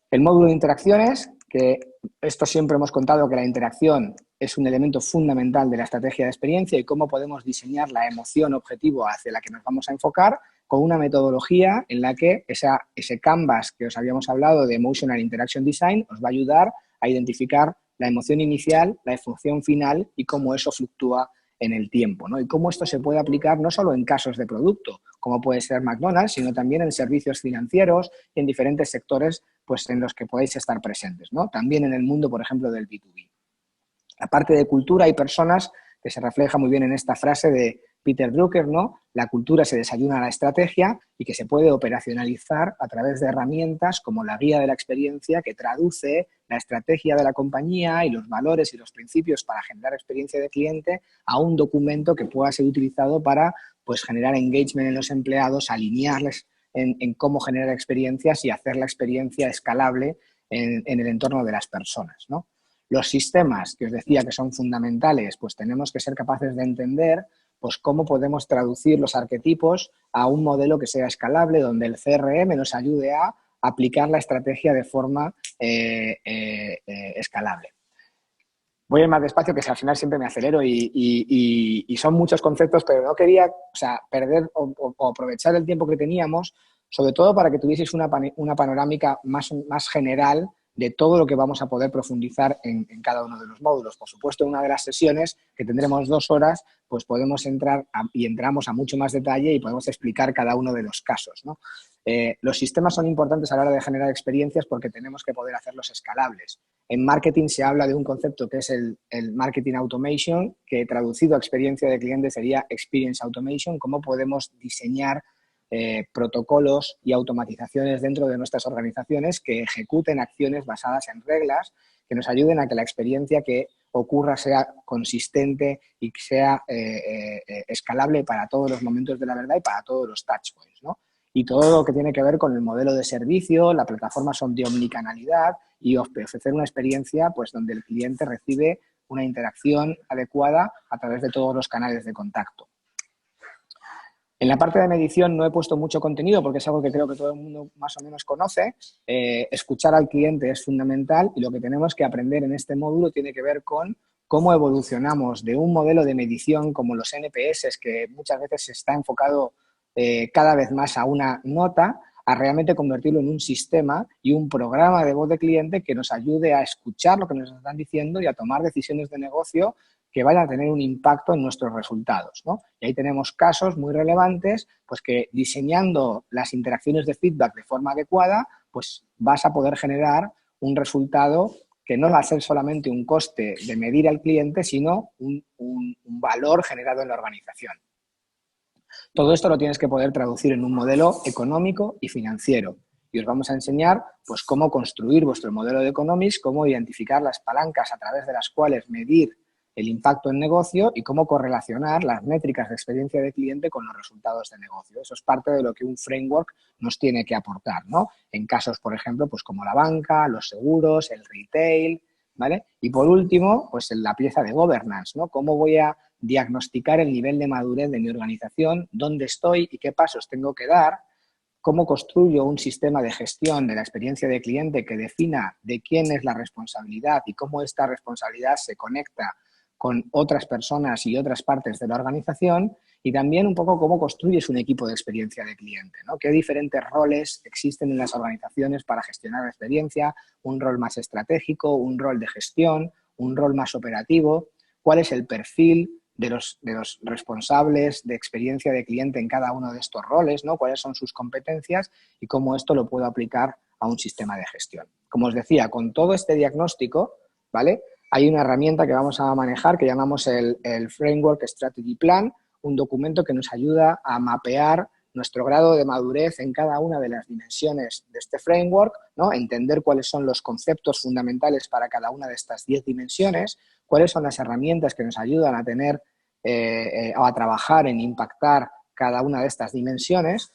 El módulo de interacciones, que esto siempre hemos contado que la interacción es un elemento fundamental de la estrategia de experiencia y cómo podemos diseñar la emoción objetivo hacia la que nos vamos a enfocar con una metodología en la que ese canvas que os habíamos hablado de Emotional Interaction Design os va a ayudar a identificar la emoción inicial, la emoción final y cómo eso fluctúa en el tiempo, ¿no? Y cómo esto se puede aplicar no solo en casos de producto, como puede ser McDonald's, sino también en servicios financieros y en diferentes sectores pues, en los que podéis estar presentes, ¿no? También en el mundo, por ejemplo, del B2B. La parte de cultura y personas que se refleja muy bien en esta frase de Peter Drucker, ¿no? La cultura se desayuna a la estrategia y que se puede operacionalizar a través de herramientas como la guía de la experiencia que traduce la estrategia de la compañía y los valores y los principios para generar experiencia de cliente a un documento que pueda ser utilizado para pues, generar engagement en los empleados, alinearles en cómo generar experiencias y hacer la experiencia escalable en el entorno de las personas, ¿no? Los sistemas, que os decía que son fundamentales, pues tenemos que ser capaces de entender pues cómo podemos traducir los arquetipos a un modelo que sea escalable, donde el CRM nos ayude a aplicar la estrategia de forma escalable. Voy a ir más despacio, que al final siempre me acelero y son muchos conceptos, pero no quería perder o aprovechar el tiempo que teníamos, sobre todo para que tuvieseis una panorámica más general de todo lo que vamos a poder profundizar en cada uno de los módulos. Por supuesto, en una de las sesiones, que tendremos 2 horas, pues podemos entrar y entramos a mucho más detalle y podemos explicar cada uno de los casos, ¿no? Los sistemas son importantes a la hora de generar experiencias porque tenemos que poder hacerlos escalables. En marketing se habla de un concepto que es el marketing automation, que traducido a experiencia de cliente sería experience automation, cómo podemos diseñar protocolos y automatizaciones dentro de nuestras organizaciones que ejecuten acciones basadas en reglas que nos ayuden a que la experiencia que ocurra sea consistente y que sea escalable para todos los momentos de la verdad y para todos los touchpoints, ¿no? Y todo lo que tiene que ver con el modelo de servicio, la plataforma son de omnicanalidad y ofrecer una experiencia pues, donde el cliente recibe una interacción adecuada a través de todos los canales de contacto. En la parte de medición no he puesto mucho contenido porque es algo que creo que todo el mundo más o menos conoce. Escuchar al cliente es fundamental y lo que tenemos que aprender en este módulo tiene que ver con cómo evolucionamos de un modelo de medición como los NPS, que muchas veces está enfocado cada vez más a una nota, a realmente convertirlo en un sistema y un programa de voz de cliente que nos ayude a escuchar lo que nos están diciendo y a tomar decisiones de negocio que vayan a tener un impacto en nuestros resultados, ¿no? Y ahí tenemos casos muy relevantes, pues que diseñando las interacciones de feedback de forma adecuada, pues vas a poder generar un resultado que no va a ser solamente un coste de medir al cliente, sino un valor generado en la organización. Todo esto lo tienes que poder traducir en un modelo económico y financiero. Y os vamos a enseñar pues, cómo construir vuestro modelo de economics, cómo identificar las palancas a través de las cuales medir el impacto en negocio y cómo correlacionar las métricas de experiencia de cliente con los resultados de negocio. Eso es parte de lo que un framework nos tiene que aportar, ¿no? En casos, por ejemplo, pues como la banca, los seguros, el retail, ¿vale? Y por último, pues en la pieza de governance, ¿no? Cómo voy a diagnosticar el nivel de madurez de mi organización, dónde estoy y qué pasos tengo que dar, cómo construyo un sistema de gestión de la experiencia de cliente que defina de quién es la responsabilidad y cómo esta responsabilidad se conecta con otras personas y otras partes de la organización, y también un poco cómo construyes un equipo de experiencia de cliente, ¿no? Qué diferentes roles existen en las organizaciones para gestionar la experiencia, un rol más estratégico, un rol de gestión, un rol más operativo, cuál es el perfil de los responsables de experiencia de cliente en cada uno de estos roles, ¿no? Cuáles son sus competencias y cómo esto lo puedo aplicar a un sistema de gestión. Como os decía, con todo este diagnóstico, ¿vale? Hay una herramienta que vamos a manejar que llamamos el Framework Strategy Plan, un documento que nos ayuda a mapear nuestro grado de madurez en cada una de las dimensiones de este framework, ¿no? Entender cuáles son los conceptos fundamentales para cada una de estas 10 dimensiones, cuáles son las herramientas que nos ayudan a tener o a trabajar en impactar cada una de estas dimensiones,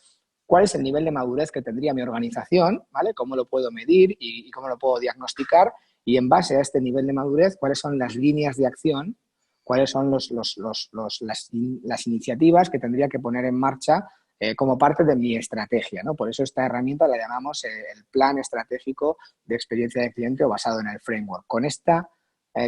cuál es el nivel de madurez que tendría mi organización, ¿vale? Cómo lo puedo medir y cómo lo puedo diagnosticar, y en base a este nivel de madurez, cuáles son las líneas de acción, cuáles son las iniciativas que tendría que poner en marcha como parte de mi estrategia, ¿no? Por eso esta herramienta la llamamos el plan estratégico de experiencia de cliente o basado en el framework. Con esta,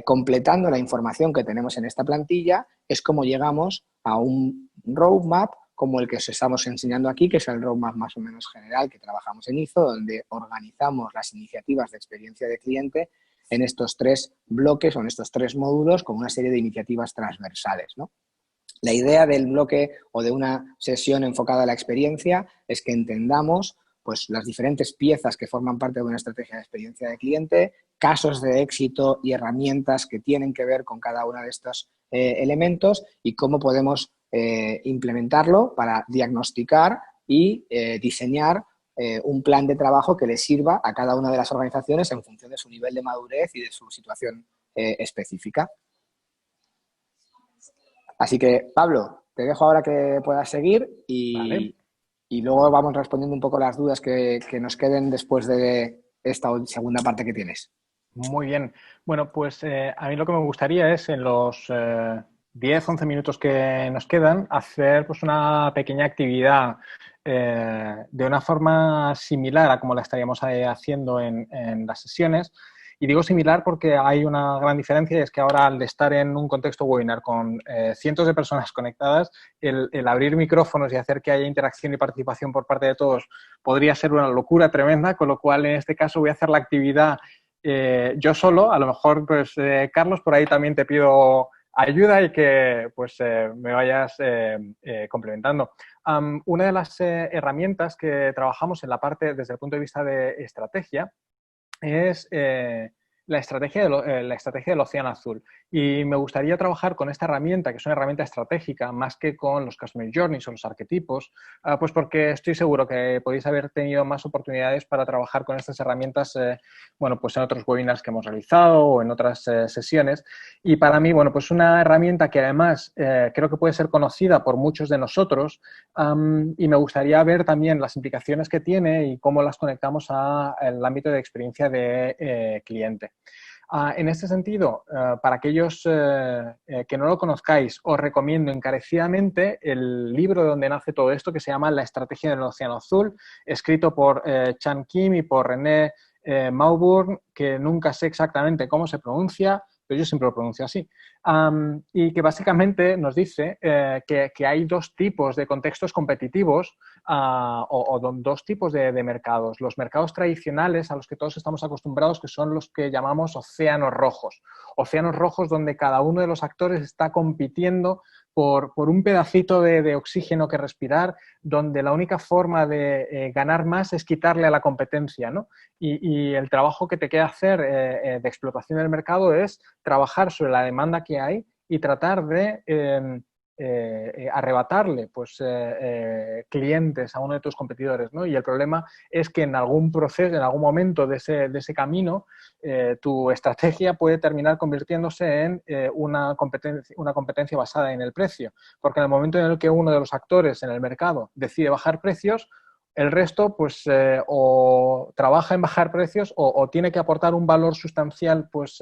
completando la información que tenemos en esta plantilla, es como llegamos a un roadmap como el que os estamos enseñando aquí, que es el roadmap más o menos general que trabajamos en IZO, donde organizamos las iniciativas de experiencia de cliente en estos 3 bloques o en estos 3 módulos con una serie de iniciativas transversales, ¿no? La idea del bloque o de una sesión enfocada a la experiencia es que entendamos pues, las diferentes piezas que forman parte de una estrategia de experiencia de cliente, casos de éxito y herramientas que tienen que ver con cada uno de estos elementos y cómo podemos implementarlo para diagnosticar y diseñar un plan de trabajo que le sirva a cada una de las organizaciones en función de su nivel de madurez y de su situación específica. Así que, Pablo, te dejo ahora que puedas seguir y luego vamos respondiendo un poco las dudas que nos queden después de esta segunda parte que tienes. Muy bien. Bueno, pues a mí lo que me gustaría es en los 10-11 minutos que nos quedan hacer pues, una pequeña actividad de una forma similar a como la estaríamos haciendo en las sesiones. Y digo similar porque hay una gran diferencia y es que ahora al estar en un contexto webinar con cientos de personas conectadas, el abrir micrófonos y hacer que haya interacción y participación por parte de todos podría ser una locura tremenda, con lo cual en este caso voy a hacer la actividad yo solo, a lo mejor, pues, Carlos, por ahí también te pido ayuda y que pues, me vayas complementando. Una de las herramientas que trabajamos en la parte, desde el punto de vista de estrategia, es la estrategia del océano azul. Y me gustaría trabajar con esta herramienta, que es una herramienta estratégica, más que con los Customer Journeys o los arquetipos, pues porque estoy seguro que podéis haber tenido más oportunidades para trabajar con estas herramientas, bueno, pues en otros webinars que hemos realizado o en otras sesiones. Y para mí, bueno, pues una herramienta que además creo que puede ser conocida por muchos de nosotros, y me gustaría ver también las implicaciones que tiene y cómo las conectamos al ámbito de experiencia de cliente. En este sentido, para aquellos que no lo conozcáis, os recomiendo encarecidamente el libro de donde nace todo esto, que se llama La estrategia del océano azul, escrito por Chan Kim y por René Maubourne, que nunca sé exactamente cómo se pronuncia, pero yo siempre lo pronuncio así. Y que básicamente nos dice que hay dos tipos de contextos competitivos dos tipos de mercados. Los mercados tradicionales a los que todos estamos acostumbrados, que son los que llamamos océanos rojos. Océanos rojos donde cada uno de los actores está compitiendo por un pedacito de oxígeno que respirar, donde la única forma de ganar más es quitarle a la competencia, ¿no? Y el trabajo que te queda hacer de explotación del mercado es trabajar sobre la demanda que hay y tratar de arrebatarle pues, clientes a uno de tus competidores, ¿no? Y el problema es que en algún proceso, en algún momento de ese camino, tu estrategia puede terminar convirtiéndose en una competencia basada en el precio, porque en el momento en el que uno de los actores en el mercado decide bajar precios, el resto pues o trabaja en bajar precios o tiene que aportar un valor sustancial pues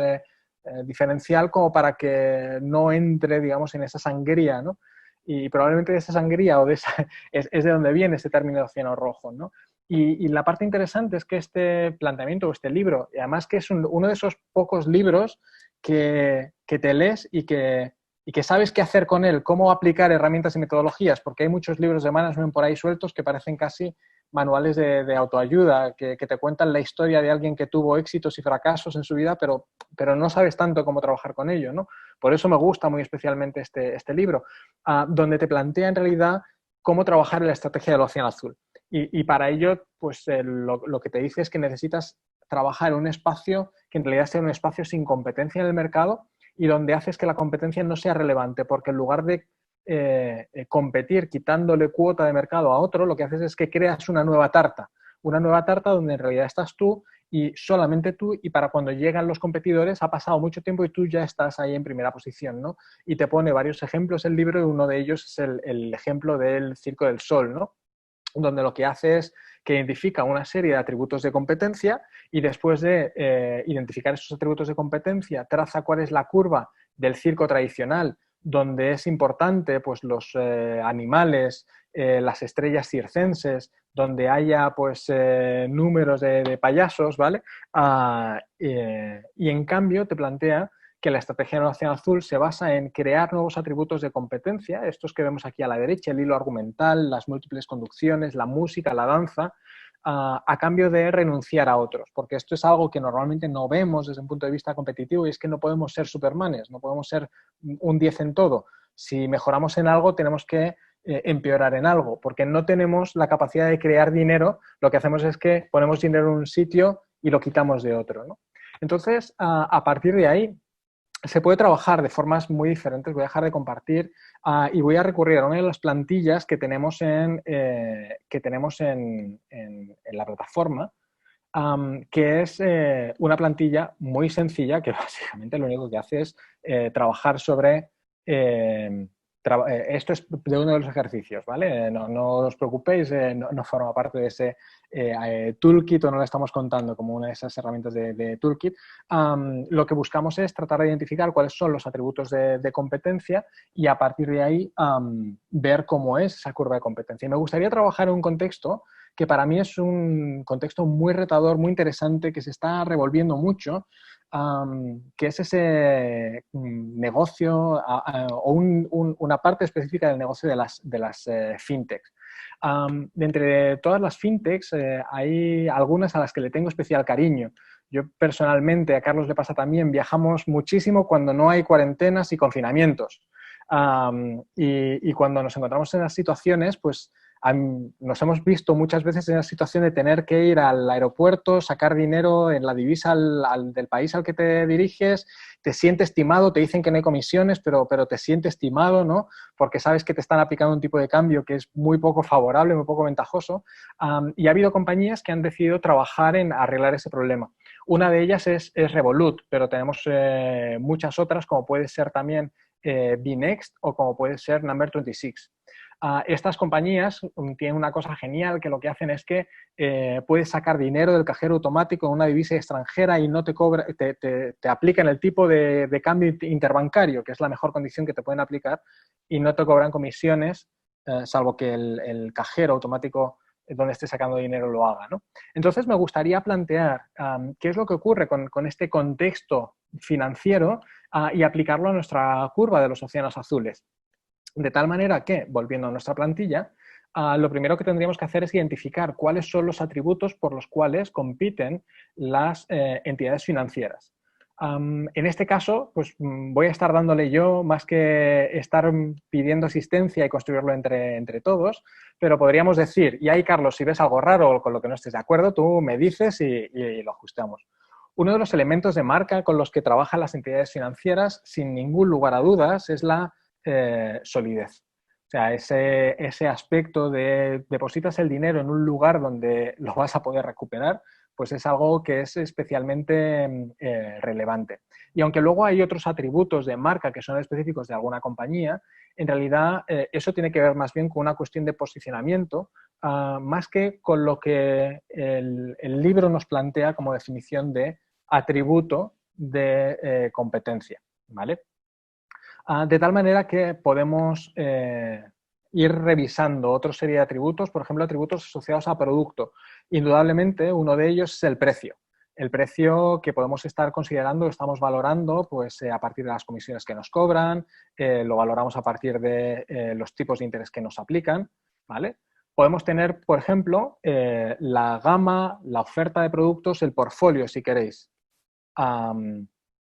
diferencial como para que no entre, digamos, en esa sangría, ¿no? Y probablemente de esa sangría o de esa, es de donde viene ese término de océano rojo, ¿no? Y la parte interesante es que este planteamiento o este libro, y además que es uno de esos pocos libros que te lees y que sabes qué hacer con él, cómo aplicar herramientas y metodologías, porque hay muchos libros de management por ahí sueltos que parecen casi manuales de autoayuda, que te cuentan la historia de alguien que tuvo éxitos y fracasos en su vida, pero no sabes tanto cómo trabajar con ello, ¿no? Por eso me gusta muy especialmente este libro, donde te plantea en realidad cómo trabajar en la estrategia del océano azul. Y para ello, pues lo que te dice es que necesitas trabajar en un espacio que en realidad sea un espacio sin competencia en el mercado y donde haces que la competencia no sea relevante, porque en lugar de competir quitándole cuota de mercado a otro, lo que haces es que creas una nueva tarta donde en realidad estás tú y solamente tú, y para cuando llegan los competidores ha pasado mucho tiempo y tú ya estás ahí en primera posición, ¿no? Y te pone varios ejemplos el libro y uno de ellos es el ejemplo del Circo del Sol, ¿no? Donde lo que hace es que identifica una serie de atributos de competencia y después de identificar esos atributos de competencia, traza cuál es la curva del circo tradicional, donde es importante pues, los animales, las estrellas circenses, donde haya pues, números de payasos, ¿vale? Y en cambio te plantea que la estrategia del océano azul se basa en crear nuevos atributos de competencia, estos que vemos aquí a la derecha, el hilo argumental, las múltiples conducciones, la música, la danza, a cambio de renunciar a otros, porque esto es algo que normalmente no vemos desde un punto de vista competitivo y es que no podemos ser supermanes, no podemos ser un 10 en todo. Si mejoramos en algo, tenemos que empeorar en algo, porque no tenemos la capacidad de crear dinero, lo que hacemos es que ponemos dinero en un sitio y lo quitamos de otro, ¿no? Entonces, a partir de ahí, se puede trabajar de formas muy diferentes. Voy a dejar de compartir y voy a recurrir a una de las plantillas que tenemos en la plataforma, que es una plantilla muy sencilla que básicamente lo único que hace es trabajar sobre... esto es de uno de los ejercicios, ¿vale? No os preocupéis, no forma parte de ese toolkit o no lo estamos contando como una de esas herramientas de toolkit. Lo que buscamos es tratar de identificar cuáles son los atributos de competencia y a partir de ahí ver cómo es esa curva de competencia. Y me gustaría trabajar en un contexto que para mí es un contexto muy retador, muy interesante, que se está revolviendo mucho, que es ese negocio o una parte específica del negocio de las fintechs. De entre todas las fintechs hay algunas a las que le tengo especial cariño. Yo personalmente, a Carlos le pasa también, viajamos muchísimo cuando no hay cuarentenas y confinamientos. Y cuando nos encontramos en las situaciones, pues nos hemos visto muchas veces en la situación de tener que ir al aeropuerto, sacar dinero en la divisa del país al que te diriges, te sientes timado, te dicen que no hay comisiones, pero te sientes timado, ¿no? Porque sabes que te están aplicando un tipo de cambio que es muy poco favorable, muy poco ventajoso. Y ha habido compañías que han decidido trabajar en arreglar ese problema. Una de ellas es Revolut, pero tenemos muchas otras, como puede ser también Bnext o como puede ser Number 26. Estas compañías tienen una cosa genial, que lo que hacen es que puedes sacar dinero del cajero automático en una divisa extranjera y no te cobra, te aplican el tipo de cambio interbancario, que es la mejor condición que te pueden aplicar, y no te cobran comisiones, salvo que el cajero automático donde esté sacando dinero lo haga, ¿no? Entonces me gustaría plantear qué es lo que ocurre con este contexto financiero y aplicarlo a nuestra curva de los océanos azules. De tal manera que, volviendo a nuestra plantilla, lo primero que tendríamos que hacer es identificar cuáles son los atributos por los cuales compiten las entidades financieras. En este caso, pues voy a estar dándole yo, más que estar pidiendo asistencia y construirlo entre todos, pero podríamos decir, y ahí, Carlos, si ves algo raro o con lo que no estés de acuerdo, tú me dices y lo ajustamos. Uno de los elementos de marca con los que trabajan las entidades financieras, sin ningún lugar a dudas, es la solidez. O sea, ese aspecto de depositas el dinero en un lugar donde lo vas a poder recuperar, pues es algo que es especialmente relevante. Y aunque luego hay otros atributos de marca que son específicos de alguna compañía, en realidad eso tiene que ver más bien con una cuestión de posicionamiento, más que con lo que el libro nos plantea como definición de atributo de competencia, ¿vale? De tal manera que podemos ir revisando otra serie de atributos, por ejemplo, atributos asociados a producto. Indudablemente, uno de ellos es el precio. El precio que podemos estar considerando, estamos valorando pues, a partir de las comisiones que nos cobran, lo valoramos a partir de los tipos de interés que nos aplican, ¿vale? Podemos tener, por ejemplo, la gama, la oferta de productos, el portfolio, si queréis.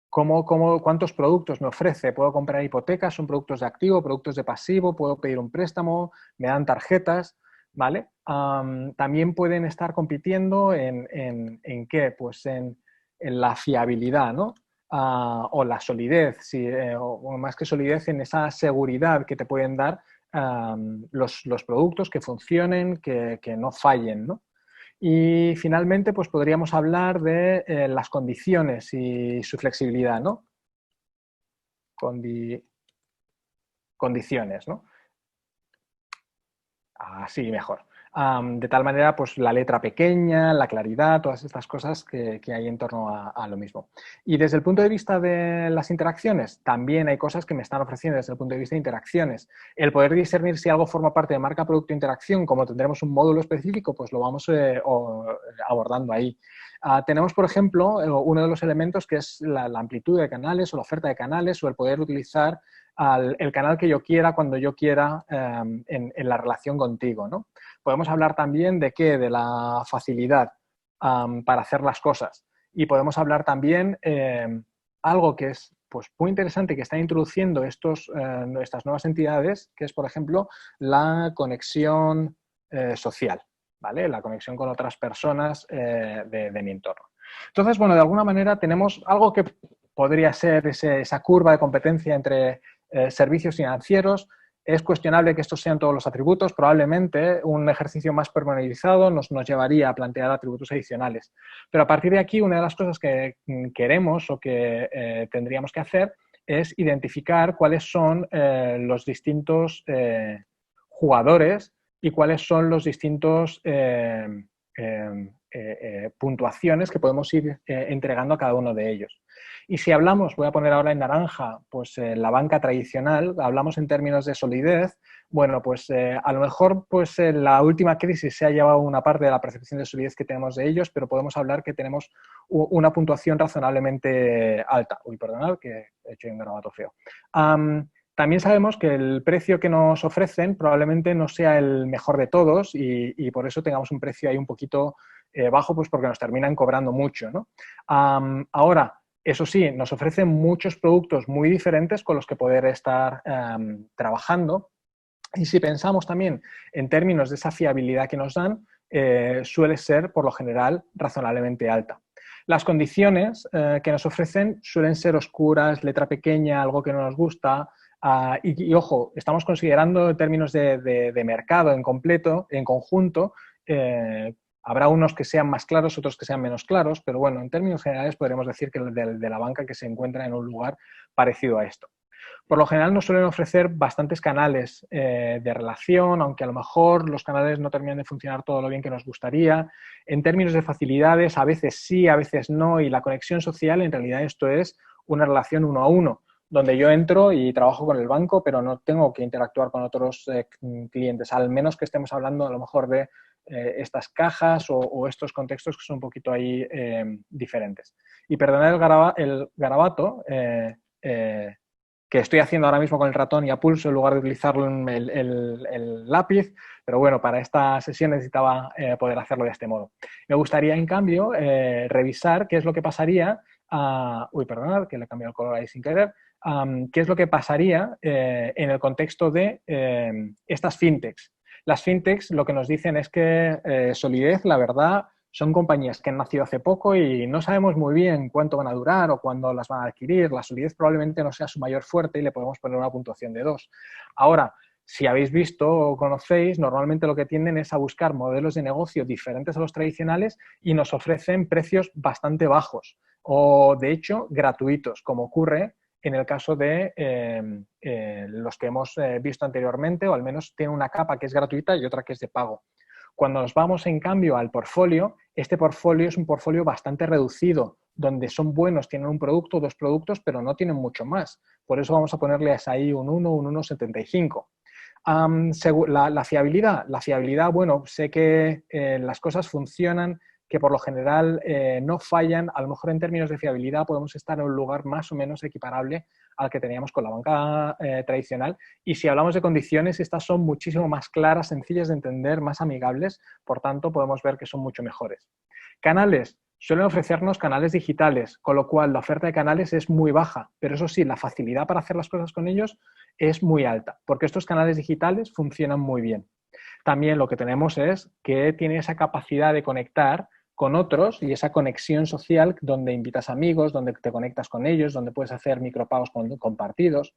¿Cuántos productos me ofrece? ¿Puedo comprar hipotecas? ¿Son productos de activo, productos de pasivo? ¿Puedo pedir un préstamo? ¿Me dan tarjetas? ¿Vale? También pueden estar compitiendo en ¿qué? Pues en la fiabilidad, ¿no? O la solidez, o más que solidez, en esa seguridad que te pueden dar los productos, que funcionen, que no fallen, ¿no? Y finalmente, pues podríamos hablar de las condiciones y su flexibilidad, ¿no? Condiciones, ¿no? Así mejor. De tal manera, pues la letra pequeña, la claridad, todas estas cosas que hay en torno a lo mismo. Y desde el punto de vista de las interacciones, también hay cosas que me están ofreciendo desde el punto de vista de interacciones. El poder discernir si algo forma parte de marca, producto, interacción, como tendremos un módulo específico, pues lo vamos abordando ahí. Tenemos, por ejemplo, uno de los elementos que es la amplitud de canales o la oferta de canales o el poder utilizar el canal que yo quiera cuando yo quiera en la relación contigo, ¿no? Podemos hablar también de ¿qué? De la facilidad para hacer las cosas. Y podemos hablar también algo que es pues, muy interesante que están introduciendo estas nuevas entidades, que es, por ejemplo, la conexión social, ¿vale? La conexión con otras personas de mi entorno. Entonces, bueno, de alguna manera tenemos algo que podría ser esa curva de competencia entre servicios financieros. Es cuestionable que estos sean todos los atributos. Probablemente un ejercicio más pormenorizado nos llevaría a plantear atributos adicionales. Pero a partir de aquí, una de las cosas que queremos o que tendríamos que hacer es identificar cuáles son los distintos jugadores y cuáles son los distintos puntuaciones que podemos ir entregando a cada uno de ellos. Y si hablamos, voy a poner ahora en naranja, pues la banca tradicional, hablamos en términos de solidez, bueno, pues a lo mejor pues la última crisis se ha llevado una parte de la percepción de solidez que tenemos de ellos, pero podemos hablar que tenemos una puntuación razonablemente alta. Uy, perdonad que he hecho un garabato feo. También sabemos que el precio que nos ofrecen probablemente no sea el mejor de todos y por eso tengamos un precio ahí un poquito bajo, pues porque nos terminan cobrando mucho, ¿no? Ahora, eso sí, nos ofrecen muchos productos muy diferentes con los que poder estar trabajando. Y si pensamos también en términos de esa fiabilidad que nos dan, suele ser, por lo general, razonablemente alta. Las condiciones que nos ofrecen suelen ser oscuras, letra pequeña, algo que no nos gusta. Ojo, estamos considerando en términos de mercado en completo, en conjunto. Habrá unos que sean más claros, otros que sean menos claros, pero bueno, en términos generales podríamos decir que el de la banca que se encuentra en un lugar parecido a esto. Por lo general nos suelen ofrecer bastantes canales de relación, aunque a lo mejor los canales no terminan de funcionar todo lo bien que nos gustaría. En términos de facilidades, a veces sí, a veces no, y la conexión social, en realidad esto es una relación uno a uno, donde yo entro y trabajo con el banco, pero no tengo que interactuar con otros clientes, al menos que estemos hablando a lo mejor de estas cajas o estos contextos que son un poquito ahí diferentes. Y perdonad el garabato, que estoy haciendo ahora mismo con el ratón y a pulso en lugar de utilizarlo en el lápiz, pero bueno, para esta sesión necesitaba poder hacerlo de este modo. Me gustaría, en cambio, revisar qué es lo que pasaría, perdonad, que le he cambiado el color ahí sin querer, qué es lo que pasaría en el contexto de estas fintechs. Las fintechs lo que nos dicen es que solidez, la verdad, son compañías que han nacido hace poco y no sabemos muy bien cuánto van a durar o cuándo las van a adquirir. La solidez probablemente no sea su mayor fuerte y le podemos poner una puntuación de 2. Ahora, si habéis visto o conocéis, normalmente lo que tienden es a buscar modelos de negocio diferentes a los tradicionales y nos ofrecen precios bastante bajos o, de hecho, gratuitos, como ocurre en el caso de los que hemos visto anteriormente, o al menos tiene una capa que es gratuita y otra que es de pago. Cuando nos vamos, en cambio, al portfolio, este portfolio es un portfolio bastante reducido, donde son buenos, tienen un producto o dos productos, pero no tienen mucho más. Por eso vamos a ponerles ahí un 1, un 1,75. La fiabilidad, bueno, sé que las cosas funcionan, que por lo general no fallan. A lo mejor en términos de fiabilidad podemos estar en un lugar más o menos equiparable al que teníamos con la banca tradicional. Y si hablamos de condiciones, estas son muchísimo más claras, sencillas de entender, más amigables. Por tanto, podemos ver que son mucho mejores. Canales. Suelen ofrecernos canales digitales, con lo cual la oferta de canales es muy baja, pero eso sí, la facilidad para hacer las cosas con ellos es muy alta, porque estos canales digitales funcionan muy bien. También lo que tenemos es que tiene esa capacidad de conectar con otros y esa conexión social donde invitas amigos, donde te conectas con ellos, donde puedes hacer micropagos compartidos.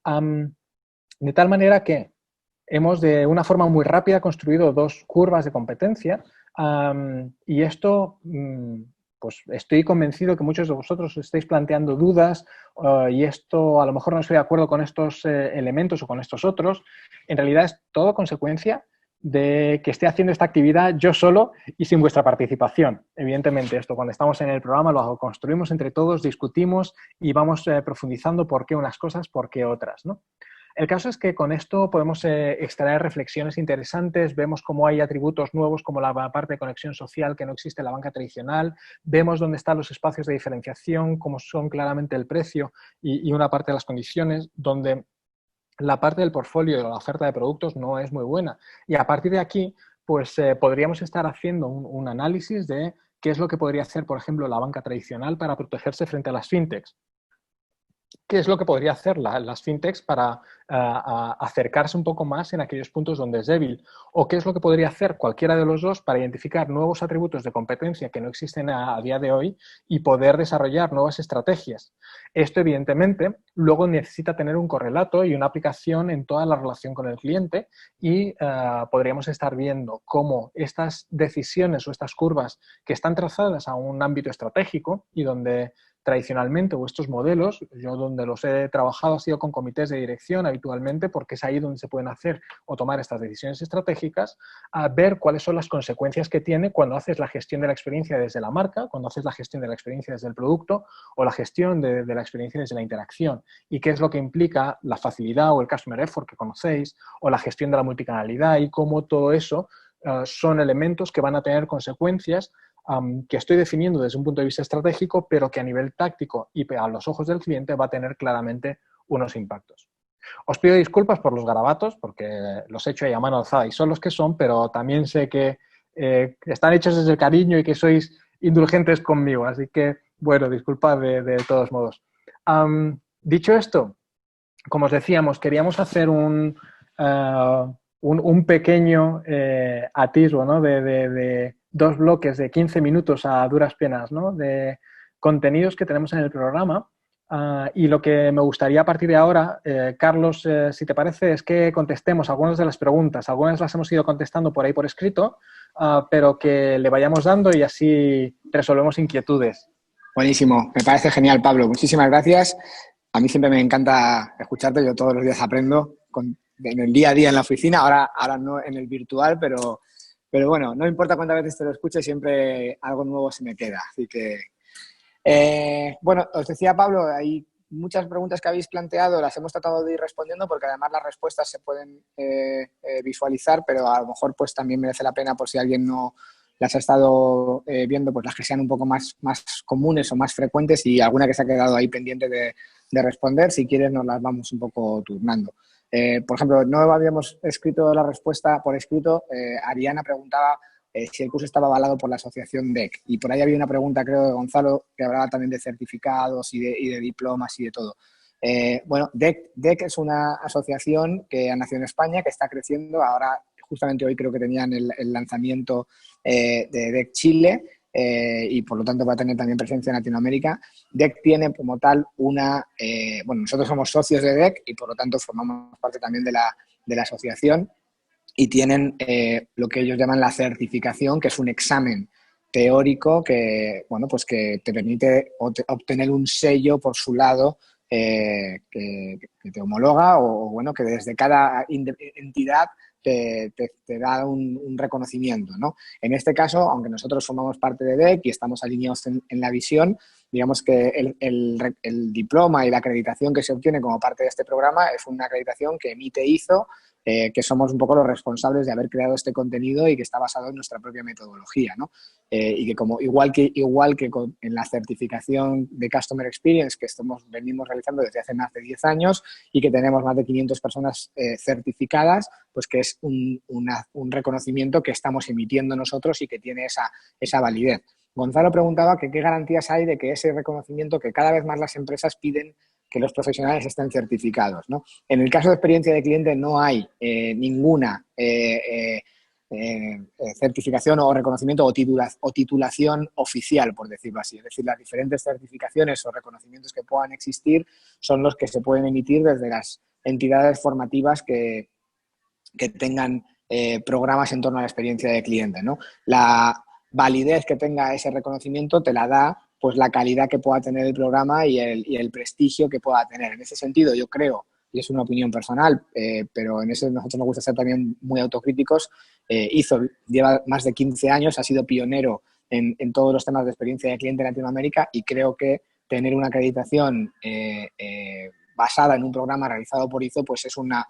De tal manera que hemos de una forma muy rápida construido dos curvas de competencia y esto, pues estoy convencido que muchos de vosotros estáis planteando dudas y esto a lo mejor no estoy de acuerdo con estos elementos o con estos otros. En realidad es todo consecuencia de que esté haciendo esta actividad yo solo y sin vuestra participación. Evidentemente, esto cuando estamos en el programa lo construimos entre todos, discutimos y vamos profundizando por qué unas cosas, por qué otras, ¿no? El caso es que con esto podemos extraer reflexiones interesantes, vemos cómo hay atributos nuevos como la parte de conexión social que no existe en la banca tradicional, vemos dónde están los espacios de diferenciación, cómo son claramente el precio y una parte de las condiciones, donde la parte del portfolio de la oferta de productos no es muy buena. Y a partir de aquí, pues podríamos estar haciendo un análisis de qué es lo que podría hacer, por ejemplo, la banca tradicional para protegerse frente a las fintechs. ¿Qué es lo que podría hacer las fintechs para acercarse un poco más en aquellos puntos donde es débil? ¿O qué es lo que podría hacer cualquiera de los dos para identificar nuevos atributos de competencia que no existen a día de hoy y poder desarrollar nuevas estrategias? Esto, evidentemente, luego necesita tener un correlato y una aplicación en toda la relación con el cliente y podríamos estar viendo cómo estas decisiones o estas curvas que están trazadas a un ámbito estratégico y donde tradicionalmente o estos modelos, yo donde los he trabajado ha sido con comités de dirección habitualmente porque es ahí donde se pueden hacer o tomar estas decisiones estratégicas, a ver cuáles son las consecuencias que tiene cuando haces la gestión de la experiencia desde la marca, cuando haces la gestión de la experiencia desde el producto o la gestión de la experiencia desde la interacción y qué es lo que implica la facilidad o el customer effort que conocéis o la gestión de la multicanalidad y cómo todo eso son elementos que van a tener consecuencias que estoy definiendo desde un punto de vista estratégico, pero que a nivel táctico y a los ojos del cliente va a tener claramente unos impactos. Os pido disculpas por los garabatos, porque los he hecho ahí a mano alzada y son los que son, pero también sé que están hechos desde el cariño y que sois indulgentes conmigo. Así que, bueno, disculpad de todos modos. Dicho esto, como os decíamos, queríamos hacer un pequeño atisbo, ¿no? de 2 bloques de 15 minutos a duras penas, ¿no? De contenidos que tenemos en el programa. Y lo que me gustaría a partir de ahora, Carlos, si te parece, es que contestemos algunas de las preguntas. Algunas las hemos ido contestando por ahí por escrito, pero que le vayamos dando y así resolvemos inquietudes. Buenísimo, me parece genial, Pablo. Muchísimas gracias. A mí siempre me encanta escucharte, yo todos los días aprendo en el día a día en la oficina, ahora no en el virtual, pero bueno, no importa cuántas veces te lo escuche, siempre algo nuevo se me queda. Así que, bueno, os decía, Pablo, hay muchas preguntas que habéis planteado, las hemos tratado de ir respondiendo porque además las respuestas se pueden visualizar, pero a lo mejor pues también merece la pena por si alguien no las ha estado viendo, pues las que sean un poco más comunes o más frecuentes y alguna que se ha quedado ahí pendiente de responder. Si quieres, nos las vamos un poco turnando. Por ejemplo, no habíamos escrito la respuesta por escrito. Ariana preguntaba si el curso estaba avalado por la asociación DEC. Y por ahí había una pregunta, creo, de Gonzalo, que hablaba también de certificados y de diplomas y de todo. Bueno, DEC es una asociación que ha nacido en España, que está creciendo. Ahora, justamente hoy creo que tenían el lanzamiento de DEC Chile, y por lo tanto va a tener también presencia en Latinoamérica. DEC tiene como tal bueno, nosotros somos socios de DEC y por lo tanto formamos parte también de la asociación y tienen lo que ellos llaman la certificación, que es un examen teórico que, bueno, pues que te permite obtener un sello por su lado que te homologa o, bueno, que desde cada entidad te da un reconocimiento, ¿no? En este caso, aunque nosotros formamos parte de DEC y estamos alineados en la visión, digamos que el diploma y la acreditación que se obtiene como parte de este programa es una acreditación que emite ISO, que somos un poco los responsables de haber creado este contenido y que está basado en nuestra propia metodología, ¿no? Y que igual que en la certificación de Customer Experience que venimos realizando desde hace más de 10 años y que tenemos más de 500 personas certificadas, pues que es un reconocimiento que estamos emitiendo nosotros y que tiene esa validez. Gonzalo preguntaba que qué garantías hay de que ese reconocimiento que cada vez más las empresas piden que los profesionales estén certificados, ¿no? En el caso de experiencia de cliente no hay ninguna certificación o reconocimiento o titulación oficial, por decirlo así. Es decir, las diferentes certificaciones o reconocimientos que puedan existir son los que se pueden emitir desde las entidades formativas que tengan programas en torno a la experiencia de cliente, ¿no? La validez que tenga ese reconocimiento te la da pues la calidad que pueda tener el programa y el prestigio que pueda tener. En ese sentido, yo creo, y es una opinión personal, pero en eso nosotros nos gusta ser también muy autocríticos, lleva más de 15 años, ha sido pionero en todos los temas de experiencia de cliente en Latinoamérica y creo que tener una acreditación basada en un programa realizado por ISO pues es una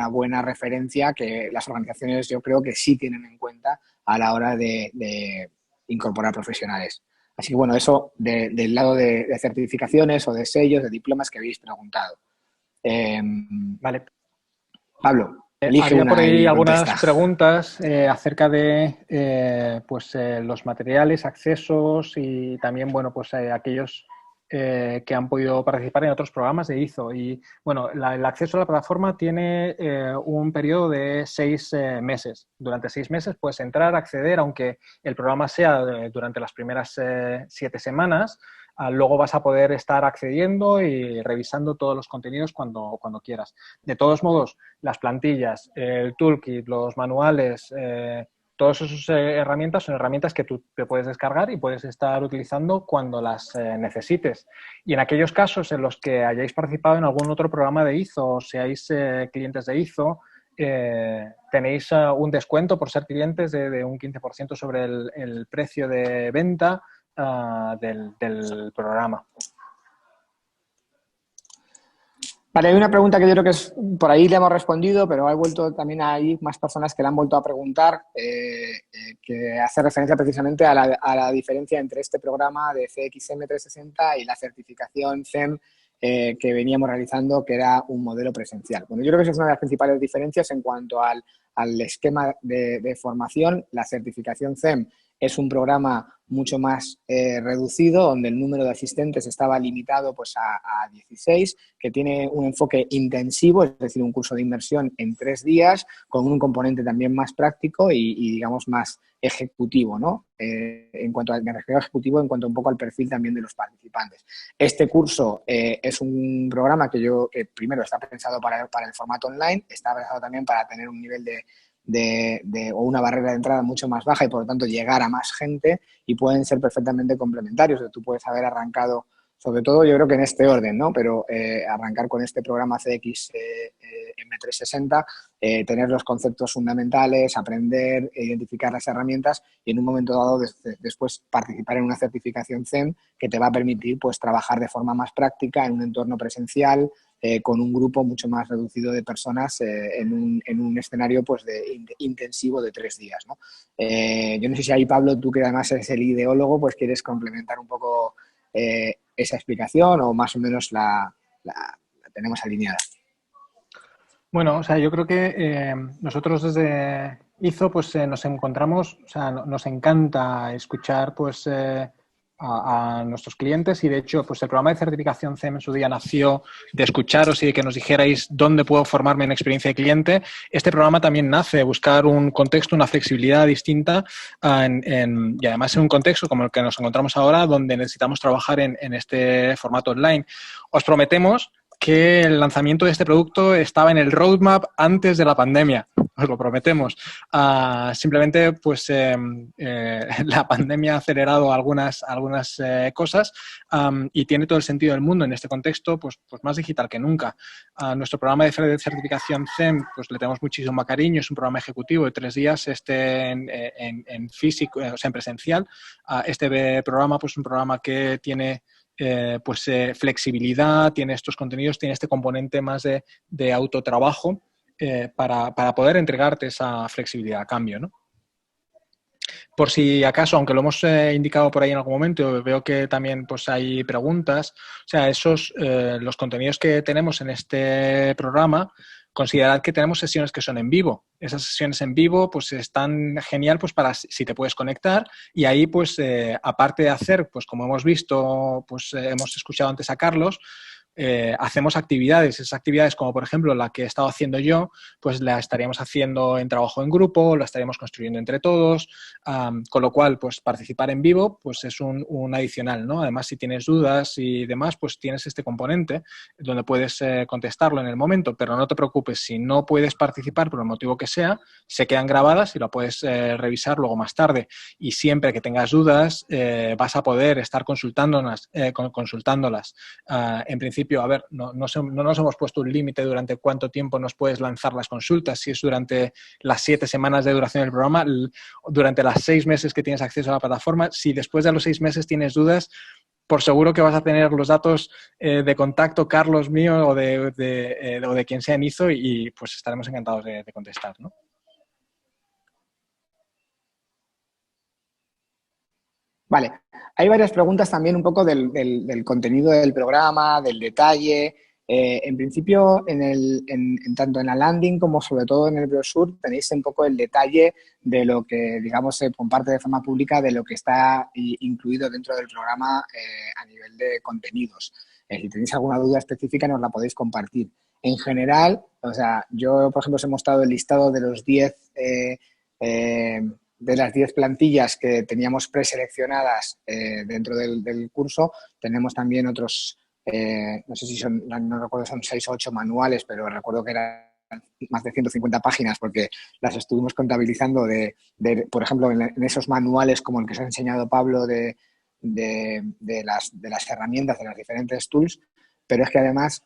buena referencia que las organizaciones yo creo que sí tienen en cuenta a la hora de incorporar profesionales. Así que bueno, eso del lado de certificaciones o de sellos, de diplomas que habéis preguntado. Vale. Pablo, elige Había por una ahí y algunas contesta. preguntas acerca de los materiales, accesos y también, bueno, pues aquellos que han podido participar en otros programas de ISO. Y, bueno, el acceso a la plataforma tiene un periodo de 6 meses. Durante 6 meses puedes entrar, acceder, aunque el programa sea durante las primeras 7 semanas. Luego vas a poder estar accediendo y revisando todos los contenidos cuando quieras. De todos modos, las plantillas, el toolkit, los manuales, todas esas herramientas son herramientas que tú te puedes descargar y puedes estar utilizando cuando las necesites. Y en aquellos casos en los que hayáis participado en algún otro programa de ISO o seáis clientes de ISO, tenéis un descuento por ser clientes de un 15% sobre el precio de venta del programa. Vale, hay una pregunta que yo creo que por ahí le hemos respondido, pero hay vuelto también hay más personas que le han vuelto a preguntar, que hace referencia precisamente a la diferencia entre este programa de CXM 360 y la certificación CEM que veníamos realizando, que era un modelo presencial. Bueno, yo creo que esa es una de las principales diferencias en cuanto al al esquema de formación, la certificación CEM es un programa mucho más reducido, donde el número de asistentes estaba limitado pues, a 16, que tiene un enfoque intensivo, es decir, un curso de inmersión en 3 días, con un componente también más práctico y digamos, más ejecutivo, ¿no? En cuanto al ejecutivo, en cuanto un poco al perfil también de los participantes. Este curso es un programa que primero está pensado para el formato online, está pensado también para tener un nivel o una barrera de entrada mucho más baja y por lo tanto llegar a más gente, y pueden ser perfectamente complementarios. Tú puedes haber arrancado, sobre todo yo creo que en este orden, ¿no? Pero arrancar con este programa CX M360, tener los conceptos fundamentales, aprender, identificar las herramientas y en un momento dado después participar en una certificación CEM que te va a permitir pues trabajar de forma más práctica en un entorno presencial, con un grupo mucho más reducido de personas en un escenario pues intensivo de 3 días, ¿no? Yo no sé si ahí, Pablo, tú que además eres el ideólogo, pues quieres complementar un poco esa explicación o más o menos la tenemos alineada. Bueno, o sea, yo creo que nosotros desde IZO pues nos encontramos, o sea, nos encanta escuchar pues a nuestros clientes y de hecho pues el programa de certificación CEM en su día nació de escucharos y de que nos dijerais dónde puedo formarme en experiencia de cliente. Este programa también nace de buscar un contexto, una flexibilidad distinta y además en un contexto como el que nos encontramos ahora donde necesitamos trabajar en este formato online. Os prometemos que el lanzamiento de este producto estaba en el roadmap antes de la pandemia, os lo prometemos. Simplemente, pues, la pandemia ha acelerado algunas cosas y tiene todo el sentido del mundo en este contexto, pues más digital que nunca. Nuestro programa de certificación CEM, pues le tenemos muchísimo cariño, es un programa ejecutivo de 3 días, en físico, o sea, en presencial. Este programa, pues, es un programa que tiene flexibilidad, tiene estos contenidos, tiene este componente más de autotrabajo para poder entregarte esa flexibilidad a cambio, ¿no? Por si acaso, aunque lo hemos indicado por ahí en algún momento, veo que también pues, hay preguntas. O sea, los contenidos que tenemos en este programa, considerad que tenemos sesiones que son en vivo. Esas sesiones en vivo pues están genial pues para si te puedes conectar y ahí pues aparte de hacer, pues como hemos visto, pues hemos escuchado antes a Carlos, hacemos actividades. Esas actividades, como por ejemplo la que he estado haciendo yo, pues la estaríamos haciendo en trabajo en grupo, la estaríamos construyendo entre todos, con lo cual, pues participar en vivo pues es un adicional, ¿no? Además, si tienes dudas y demás, pues tienes este componente donde puedes contestarlo en el momento, pero no te preocupes, si no puedes participar por el motivo que sea, se quedan grabadas y lo puedes revisar luego más tarde. Y siempre que tengas dudas, vas a poder estar consultándolas. En principio, a ver, no nos hemos puesto un límite durante cuánto tiempo nos puedes lanzar las consultas, si es durante las 7 semanas de duración del programa, durante las 6 meses que tienes acceso a la plataforma. Si después de los 6 meses tienes dudas, por seguro que vas a tener los datos de contacto, Carlos, mío o de quien sea en IZO y pues estaremos encantados de contestar, ¿no? Vale, hay varias preguntas también un poco del contenido del programa, del detalle. En principio, tanto en la landing como sobre todo en el brochure tenéis un poco el detalle de lo que, digamos, se comparte de forma pública de lo que está incluido dentro del programa a nivel de contenidos. Si tenéis alguna duda específica nos la podéis compartir. En general, o sea, yo, por ejemplo, os he mostrado el listado de los 10 de las 10 plantillas que teníamos preseleccionadas dentro del curso. Tenemos también otros, no sé si son, no recuerdo, son 6 o 8 manuales, pero recuerdo que eran más de 150 páginas porque las estuvimos contabilizando por ejemplo, en esos manuales como el que os ha enseñado Pablo de las herramientas, de las diferentes tools. Pero es que además,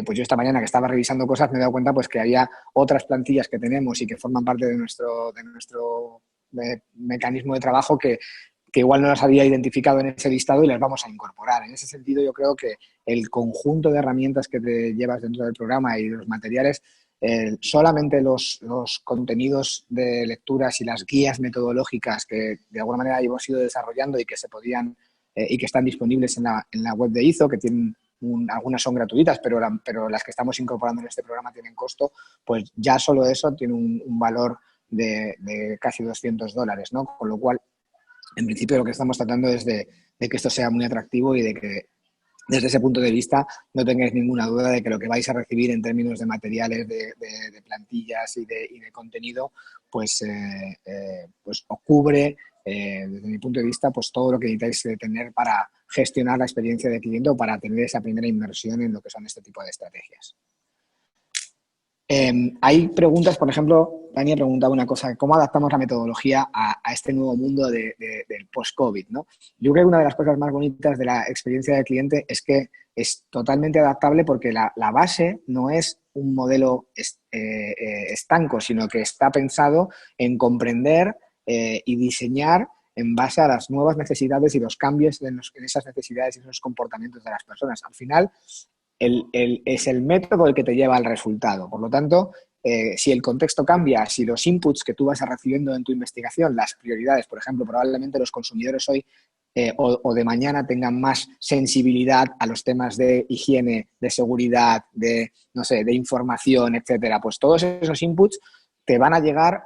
pues yo esta mañana que estaba revisando cosas me he dado cuenta pues que había otras plantillas que tenemos y que forman parte de nuestro mecanismo de trabajo que igual no las había identificado en ese listado y las vamos a incorporar. En ese sentido, yo creo que el conjunto de herramientas que te llevas dentro del programa y los materiales, solamente los contenidos de lecturas y las guías metodológicas que de alguna manera hemos ido desarrollando y que se podían y que están disponibles en la web de IZO, que tienen algunas son gratuitas, pero las que estamos incorporando en este programa tienen costo, pues ya solo eso tiene un valor de casi $200, ¿no? Con lo cual, en principio, lo que estamos tratando es de que esto sea muy atractivo y de que, desde ese punto de vista, no tengáis ninguna duda de que lo que vais a recibir en términos de materiales, de plantillas y de contenido, pues os cubre, desde mi punto de vista, pues todo lo que necesitáis tener para gestionar la experiencia de cliente o para tener esa primera inversión en lo que son este tipo de estrategias. Hay preguntas, por ejemplo, Dani ha preguntado una cosa: ¿cómo adaptamos la metodología a este nuevo mundo del post-COVID, ¿no? Yo creo que una de las cosas más bonitas de la experiencia del cliente es que es totalmente adaptable, porque la base no es un modelo estanco, sino que está pensado en comprender y diseñar en base a las nuevas necesidades y los cambios en esas necesidades y esos comportamientos de las personas. Al final, es el método el que te lleva al resultado. Por lo tanto, si el contexto cambia, si los inputs que tú vas recibiendo en tu investigación, las prioridades, por ejemplo, probablemente los consumidores hoy o de mañana tengan más sensibilidad a los temas de higiene, de seguridad, de información, etcétera, pues todos esos inputs te van a llegar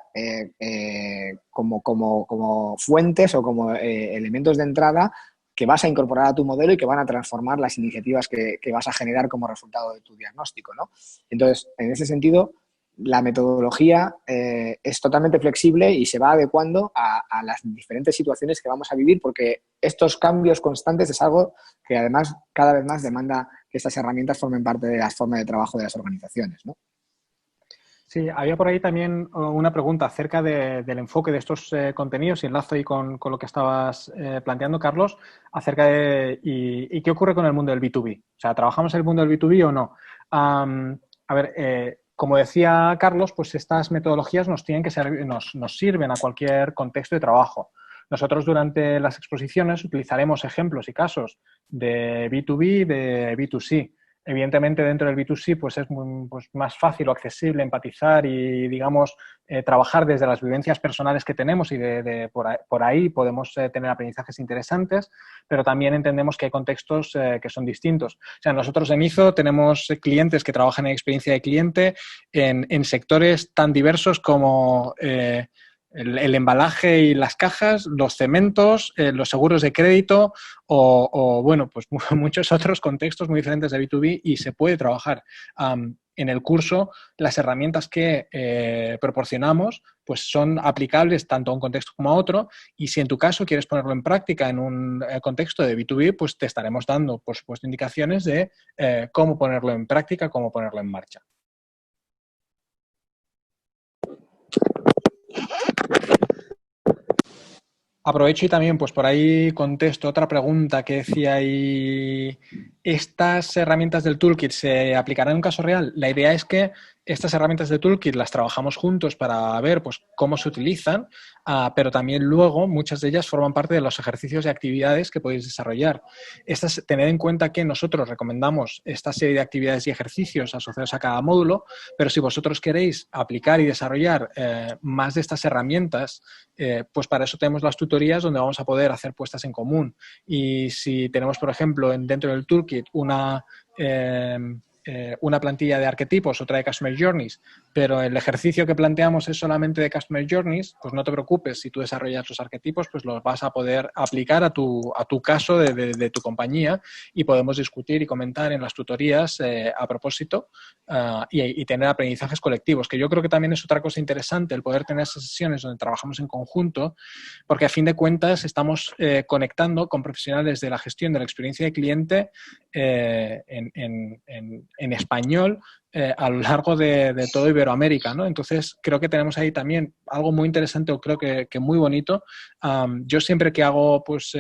como fuentes o como elementos de entrada que vas a incorporar a tu modelo y que van a transformar las iniciativas que vas a generar como resultado de tu diagnóstico, ¿no? Entonces, en ese sentido, la metodología es totalmente flexible y se va adecuando a las diferentes situaciones que vamos a vivir, porque estos cambios constantes es algo que además cada vez más demanda que estas herramientas formen parte de las formas de trabajo de las organizaciones, ¿no? Sí, había por ahí también una pregunta acerca del enfoque de estos contenidos, y enlazo ahí con lo que estabas planteando, Carlos, acerca de y qué ocurre con el mundo del B2B. O sea, ¿trabajamos en el mundo del B2B o no? A ver, como decía Carlos, pues estas metodologías nos sirven a cualquier contexto de trabajo. Nosotros durante las exposiciones utilizaremos ejemplos y casos de B2B, de B2C. Evidentemente, dentro del B2C pues es más fácil o accesible empatizar y, digamos, trabajar desde las vivencias personales que tenemos, y por ahí podemos tener aprendizajes interesantes, pero también entendemos que hay contextos que son distintos. O sea, nosotros en IZO tenemos clientes que trabajan en experiencia de cliente en sectores tan diversos como el embalaje y las cajas, los cementos, los seguros de crédito o bueno, pues muchos otros contextos muy diferentes de B2B, y se puede trabajar. En el curso, las herramientas que proporcionamos pues son aplicables tanto a un contexto como a otro, y si en tu caso quieres ponerlo en práctica en un contexto de B2B, pues te estaremos dando, por supuesto, indicaciones de cómo ponerlo en práctica, cómo ponerlo en marcha. Aprovecho y también, pues por ahí contesto otra pregunta que decía ahí: ¿estas herramientas del toolkit se aplicarán en un caso real? La idea es que estas herramientas de toolkit las trabajamos juntos para ver pues cómo se utilizan, pero también luego muchas de ellas forman parte de los ejercicios y actividades que podéis desarrollar. Tened en cuenta que nosotros recomendamos esta serie de actividades y ejercicios asociados a cada módulo, pero si vosotros queréis aplicar y desarrollar más de estas herramientas, pues para eso tenemos las tutorías donde vamos a poder hacer puestas en común. Y si tenemos, por ejemplo, dentro del toolkit una plantilla de arquetipos, otra de Customer Journeys, pero el ejercicio que planteamos es solamente de Customer Journeys, pues no te preocupes, si tú desarrollas los arquetipos, pues los vas a poder aplicar a tu caso de tu compañía, y podemos discutir y comentar en las tutorías a propósito y tener aprendizajes colectivos, que yo creo que también es otra cosa interesante, el poder tener esas sesiones donde trabajamos en conjunto, porque a fin de cuentas estamos conectando con profesionales de la gestión de la experiencia de cliente en español a lo largo de todo Iberoamérica, ¿no? Entonces, creo que tenemos ahí también algo muy interesante, o creo que muy bonito. Yo siempre que hago pues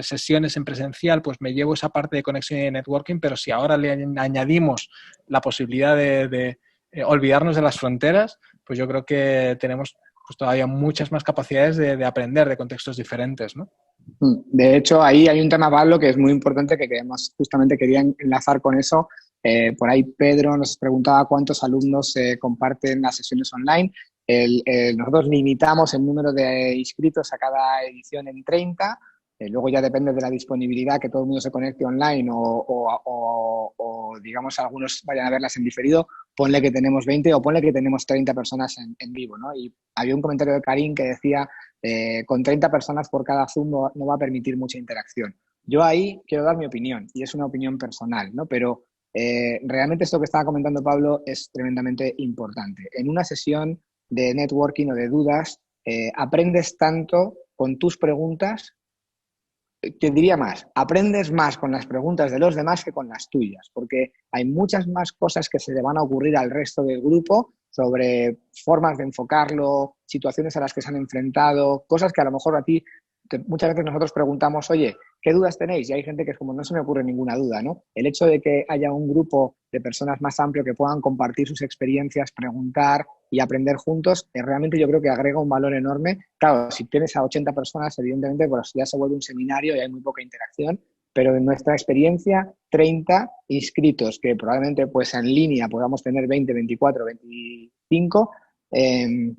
sesiones en presencial, pues me llevo esa parte de conexión y de networking, pero si ahora le añadimos la posibilidad de olvidarnos de las fronteras, pues yo creo que tenemos pues todavía muchas más capacidades de aprender de contextos diferentes, ¿no? De hecho, ahí hay un tema, Pablo, que es muy importante, que justamente quería enlazar con eso. Por ahí Pedro nos preguntaba cuántos alumnos comparten las sesiones online. Nosotros limitamos el número de inscritos a cada edición en 30. Luego ya depende de la disponibilidad, que todo el mundo se conecte online o digamos, algunos vayan a verlas en diferido, ponle que tenemos 20 o ponle que tenemos 30 personas en vivo, ¿no? Y había un comentario de Karim que decía, con 30 personas por cada Zoom no va a permitir mucha interacción. Yo ahí quiero dar mi opinión, y es una opinión personal, ¿no? Pero realmente esto que estaba comentando Pablo es tremendamente importante. En una sesión de networking o de dudas, aprendes tanto con tus preguntas. Te diría más, aprendes más con las preguntas de los demás que con las tuyas, porque hay muchas más cosas que se le van a ocurrir al resto del grupo sobre formas de enfocarlo, situaciones a las que se han enfrentado, cosas que a lo mejor a ti, muchas veces nosotros preguntamos, oye, ¿qué dudas tenéis? Y hay gente que es como, no se me ocurre ninguna duda, ¿no? El hecho de que haya un grupo de personas más amplio que puedan compartir sus experiencias, preguntar y aprender juntos, realmente yo creo que agrega un valor enorme. Claro, si tienes a 80 personas, evidentemente, pues ya se vuelve un seminario y hay muy poca interacción, pero en nuestra experiencia, 30 inscritos, que probablemente pues en línea podamos tener 20, 24, 25, en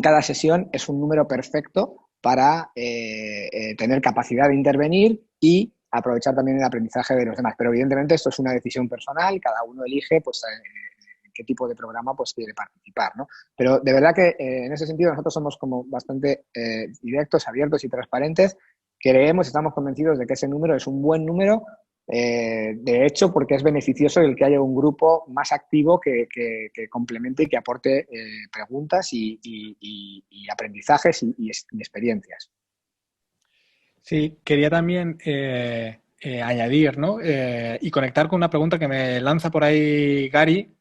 cada sesión es un número perfecto para tener capacidad de intervenir y aprovechar también el aprendizaje de los demás. Pero evidentemente esto es una decisión personal, cada uno elige pues en qué tipo de programa pues quiere participar, ¿no? Pero de verdad que en ese sentido nosotros somos como bastante directos, abiertos y transparentes. Creemos, estamos convencidos de que ese número es un buen número, de hecho, porque es beneficioso el que haya un grupo más activo que complemente y que aporte preguntas y aprendizajes y experiencias. Sí, quería también añadir, ¿no? Y conectar con una pregunta que me lanza por ahí Gary.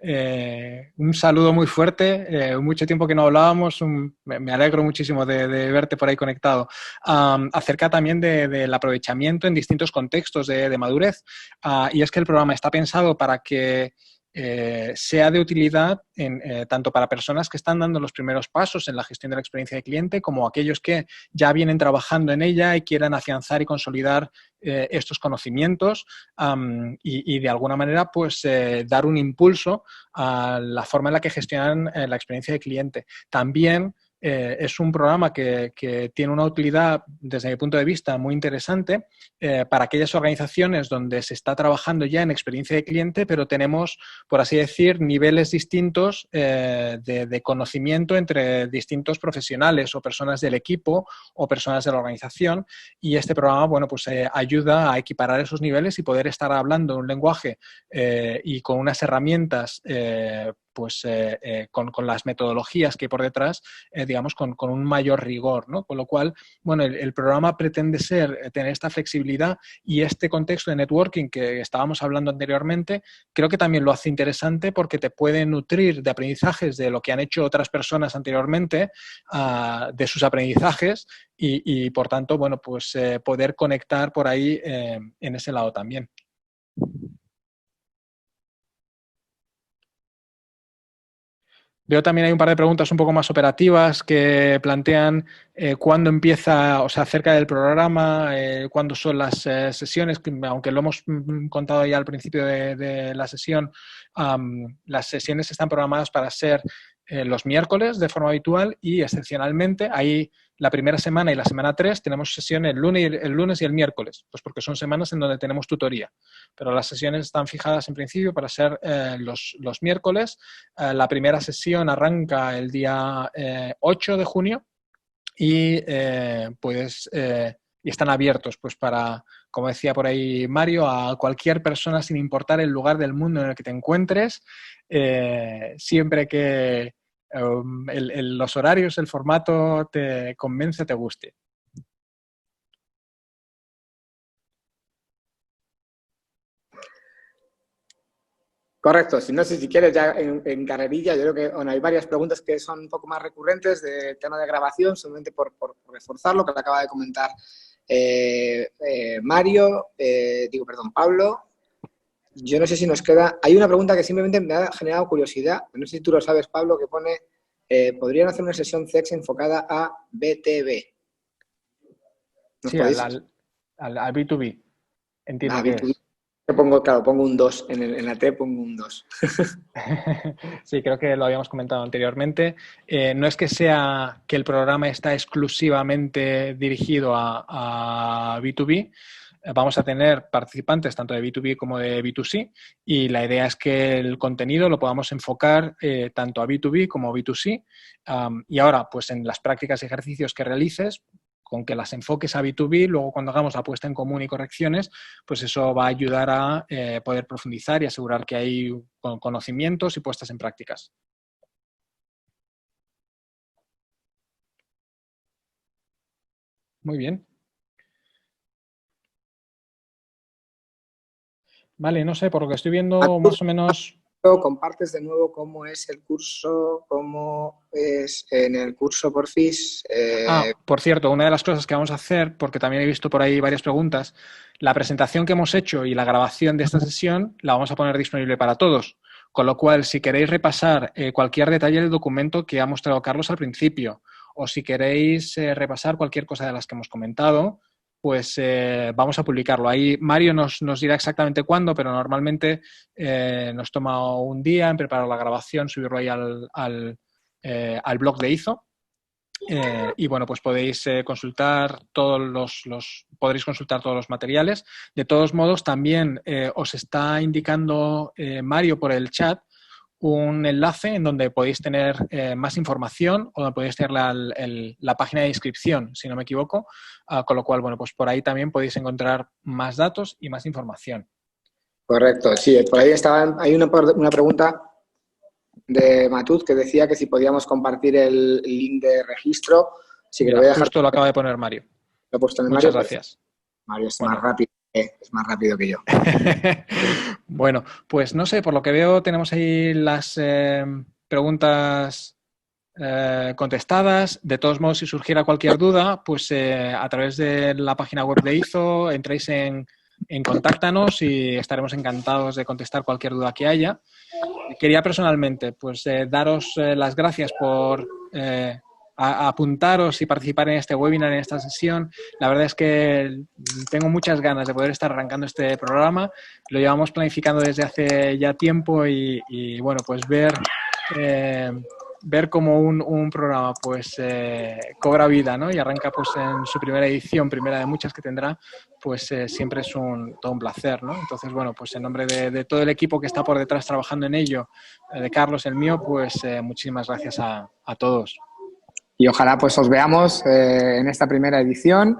Un saludo muy fuerte, mucho tiempo que no hablábamos, me alegro muchísimo de verte por ahí conectado. Acerca también del aprovechamiento en distintos contextos de madurez. Y es que el programa está pensado para que sea de utilidad tanto para personas que están dando los primeros pasos en la gestión de la experiencia de cliente como aquellos que ya vienen trabajando en ella y quieran afianzar y consolidar estos conocimientos y de alguna manera pues dar un impulso a la forma en la que gestionan la experiencia de cliente. También es un programa que tiene una utilidad, desde mi punto de vista, muy interesante para aquellas organizaciones donde se está trabajando ya en experiencia de cliente, pero tenemos, por así decir, niveles distintos de conocimiento entre distintos profesionales o personas del equipo o personas de la organización. Y este programa, bueno, pues ayuda a equiparar esos niveles y poder estar hablando un lenguaje y con unas herramientas con las metodologías que hay por detrás, digamos, con un mayor rigor, ¿no? Con lo cual, bueno, el programa pretende tener esta flexibilidad y este contexto de networking que estábamos hablando anteriormente, creo que también lo hace interesante porque te puede nutrir de aprendizajes de lo que han hecho otras personas anteriormente, de sus aprendizajes y por tanto, bueno, pues poder conectar por ahí en ese lado también. Veo también hay un par de preguntas un poco más operativas que plantean cuándo empieza, o sea, acerca del programa, cuándo son las sesiones, aunque lo hemos contado ya al principio de la sesión, las sesiones están programadas para ser los miércoles de forma habitual y excepcionalmente ahí la primera semana y la semana 3 tenemos sesión el lunes y el miércoles, pues porque son semanas en donde tenemos tutoría. Pero las sesiones están fijadas en principio para ser los miércoles. La primera sesión arranca el día 8 de junio y y están abiertos pues para, como decía por ahí Mario, a cualquier persona sin importar el lugar del mundo en el que te encuentres, siempre que los horarios, el formato te convence, te guste. Correcto, si no sé si quieres ya en carrerilla, yo creo que bueno, hay varias preguntas que son un poco más recurrentes de tema de grabación, solamente por reforzar lo que acaba de comentar Pablo. Yo no sé si nos queda, hay una pregunta que simplemente me ha generado curiosidad, no sé si tú lo sabes, Pablo, que pone, ¿podrían hacer una sesión CEX enfocada a BTB? Sí, al B2B, entiendo que es. Pongo un 2 en la T, pongo un 2. Sí, creo que lo habíamos comentado anteriormente. No es que sea que el programa está exclusivamente dirigido a B2B. Vamos a tener participantes tanto de B2B como de B2C y la idea es que el contenido lo podamos enfocar tanto a B2B como a B2C. Y ahora, pues en las prácticas y ejercicios que realices, con que las enfoques a B2B, luego cuando hagamos la puesta en común y correcciones, pues eso va a ayudar a poder profundizar y asegurar que hay conocimientos y puestas en prácticas. Muy bien. Vale, no sé, por lo que estoy viendo más o menos... Compartes de nuevo cómo es el curso, cómo es en el curso por FIS. Por cierto, una de las cosas que vamos a hacer, porque también he visto por ahí varias preguntas, la presentación que hemos hecho y la grabación de esta sesión la vamos a poner disponible para todos. Con lo cual, si queréis repasar cualquier detalle del documento que ha mostrado Carlos al principio, o si queréis repasar cualquier cosa de las que hemos comentado, pues vamos a publicarlo. Ahí Mario nos dirá exactamente cuándo, pero normalmente nos toma un día en preparar la grabación, subirlo ahí al blog de IZO. Y bueno, pues podéis consultar podréis consultar todos los materiales. De todos modos, también os está indicando Mario por el chat un enlace en donde podéis tener más información o donde podéis tener la página de inscripción, si no me equivoco, con lo cual, bueno, pues por ahí también podéis encontrar más datos y más información. Correcto, sí, por ahí hay una pregunta de Matut que decía que si podíamos compartir el link de registro. Sí, que Mira, lo voy a dejar. justo lo acaba de poner Mario. Lo he puesto en Muchas Mario. gracias. Mario es Bueno. más rápido. Es más rápido que yo. Bueno, pues no sé, por lo que veo tenemos ahí las preguntas contestadas. De todos modos, si surgiera cualquier duda, pues a través de la página web de IZO entréis en Contáctanos y estaremos encantados de contestar cualquier duda que haya. Quería personalmente pues daros las gracias por apuntaros y participar en este webinar, en esta sesión. La verdad es que tengo muchas ganas de poder estar arrancando este programa. Lo llevamos planificando desde hace ya tiempo y bueno, pues ver cómo un programa pues cobra vida, ¿no? Y arranca pues en su primera edición, primera de muchas que tendrá, pues siempre es todo un placer, ¿no? Entonces, bueno, pues en nombre de todo el equipo que está por detrás trabajando en ello, de Carlos, el mío, pues muchísimas gracias a todos. Y ojalá pues os veamos en esta primera edición.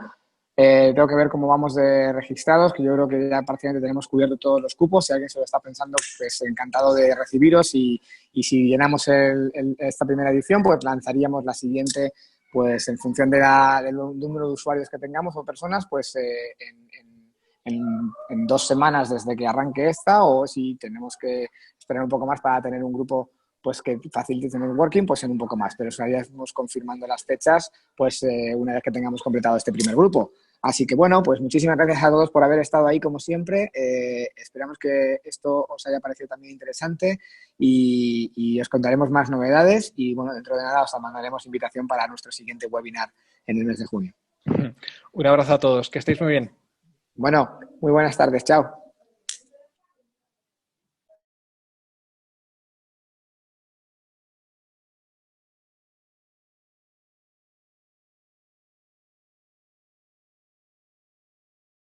Tengo que ver cómo vamos de registrados, que yo creo que ya prácticamente tenemos cubierto todos los cupos. Si alguien se lo está pensando, pues encantado de recibiros y si llenamos esta primera edición, pues lanzaríamos la siguiente, pues en función del número de usuarios que tengamos o personas, pues en 2 semanas desde que arranque esta, o si tenemos que esperar un poco más para tener un grupo pues que facilite el networking, pues en un poco más. Pero estaríamos confirmando las fechas pues una vez que tengamos completado este primer grupo. Así que bueno, pues muchísimas gracias a todos por haber estado ahí como siempre. Esperamos que esto os haya parecido también interesante y os contaremos más novedades y bueno, dentro de nada os mandaremos invitación para nuestro siguiente webinar en el mes de junio. Un abrazo a todos, que estéis muy bien. Bueno, muy buenas tardes, chao.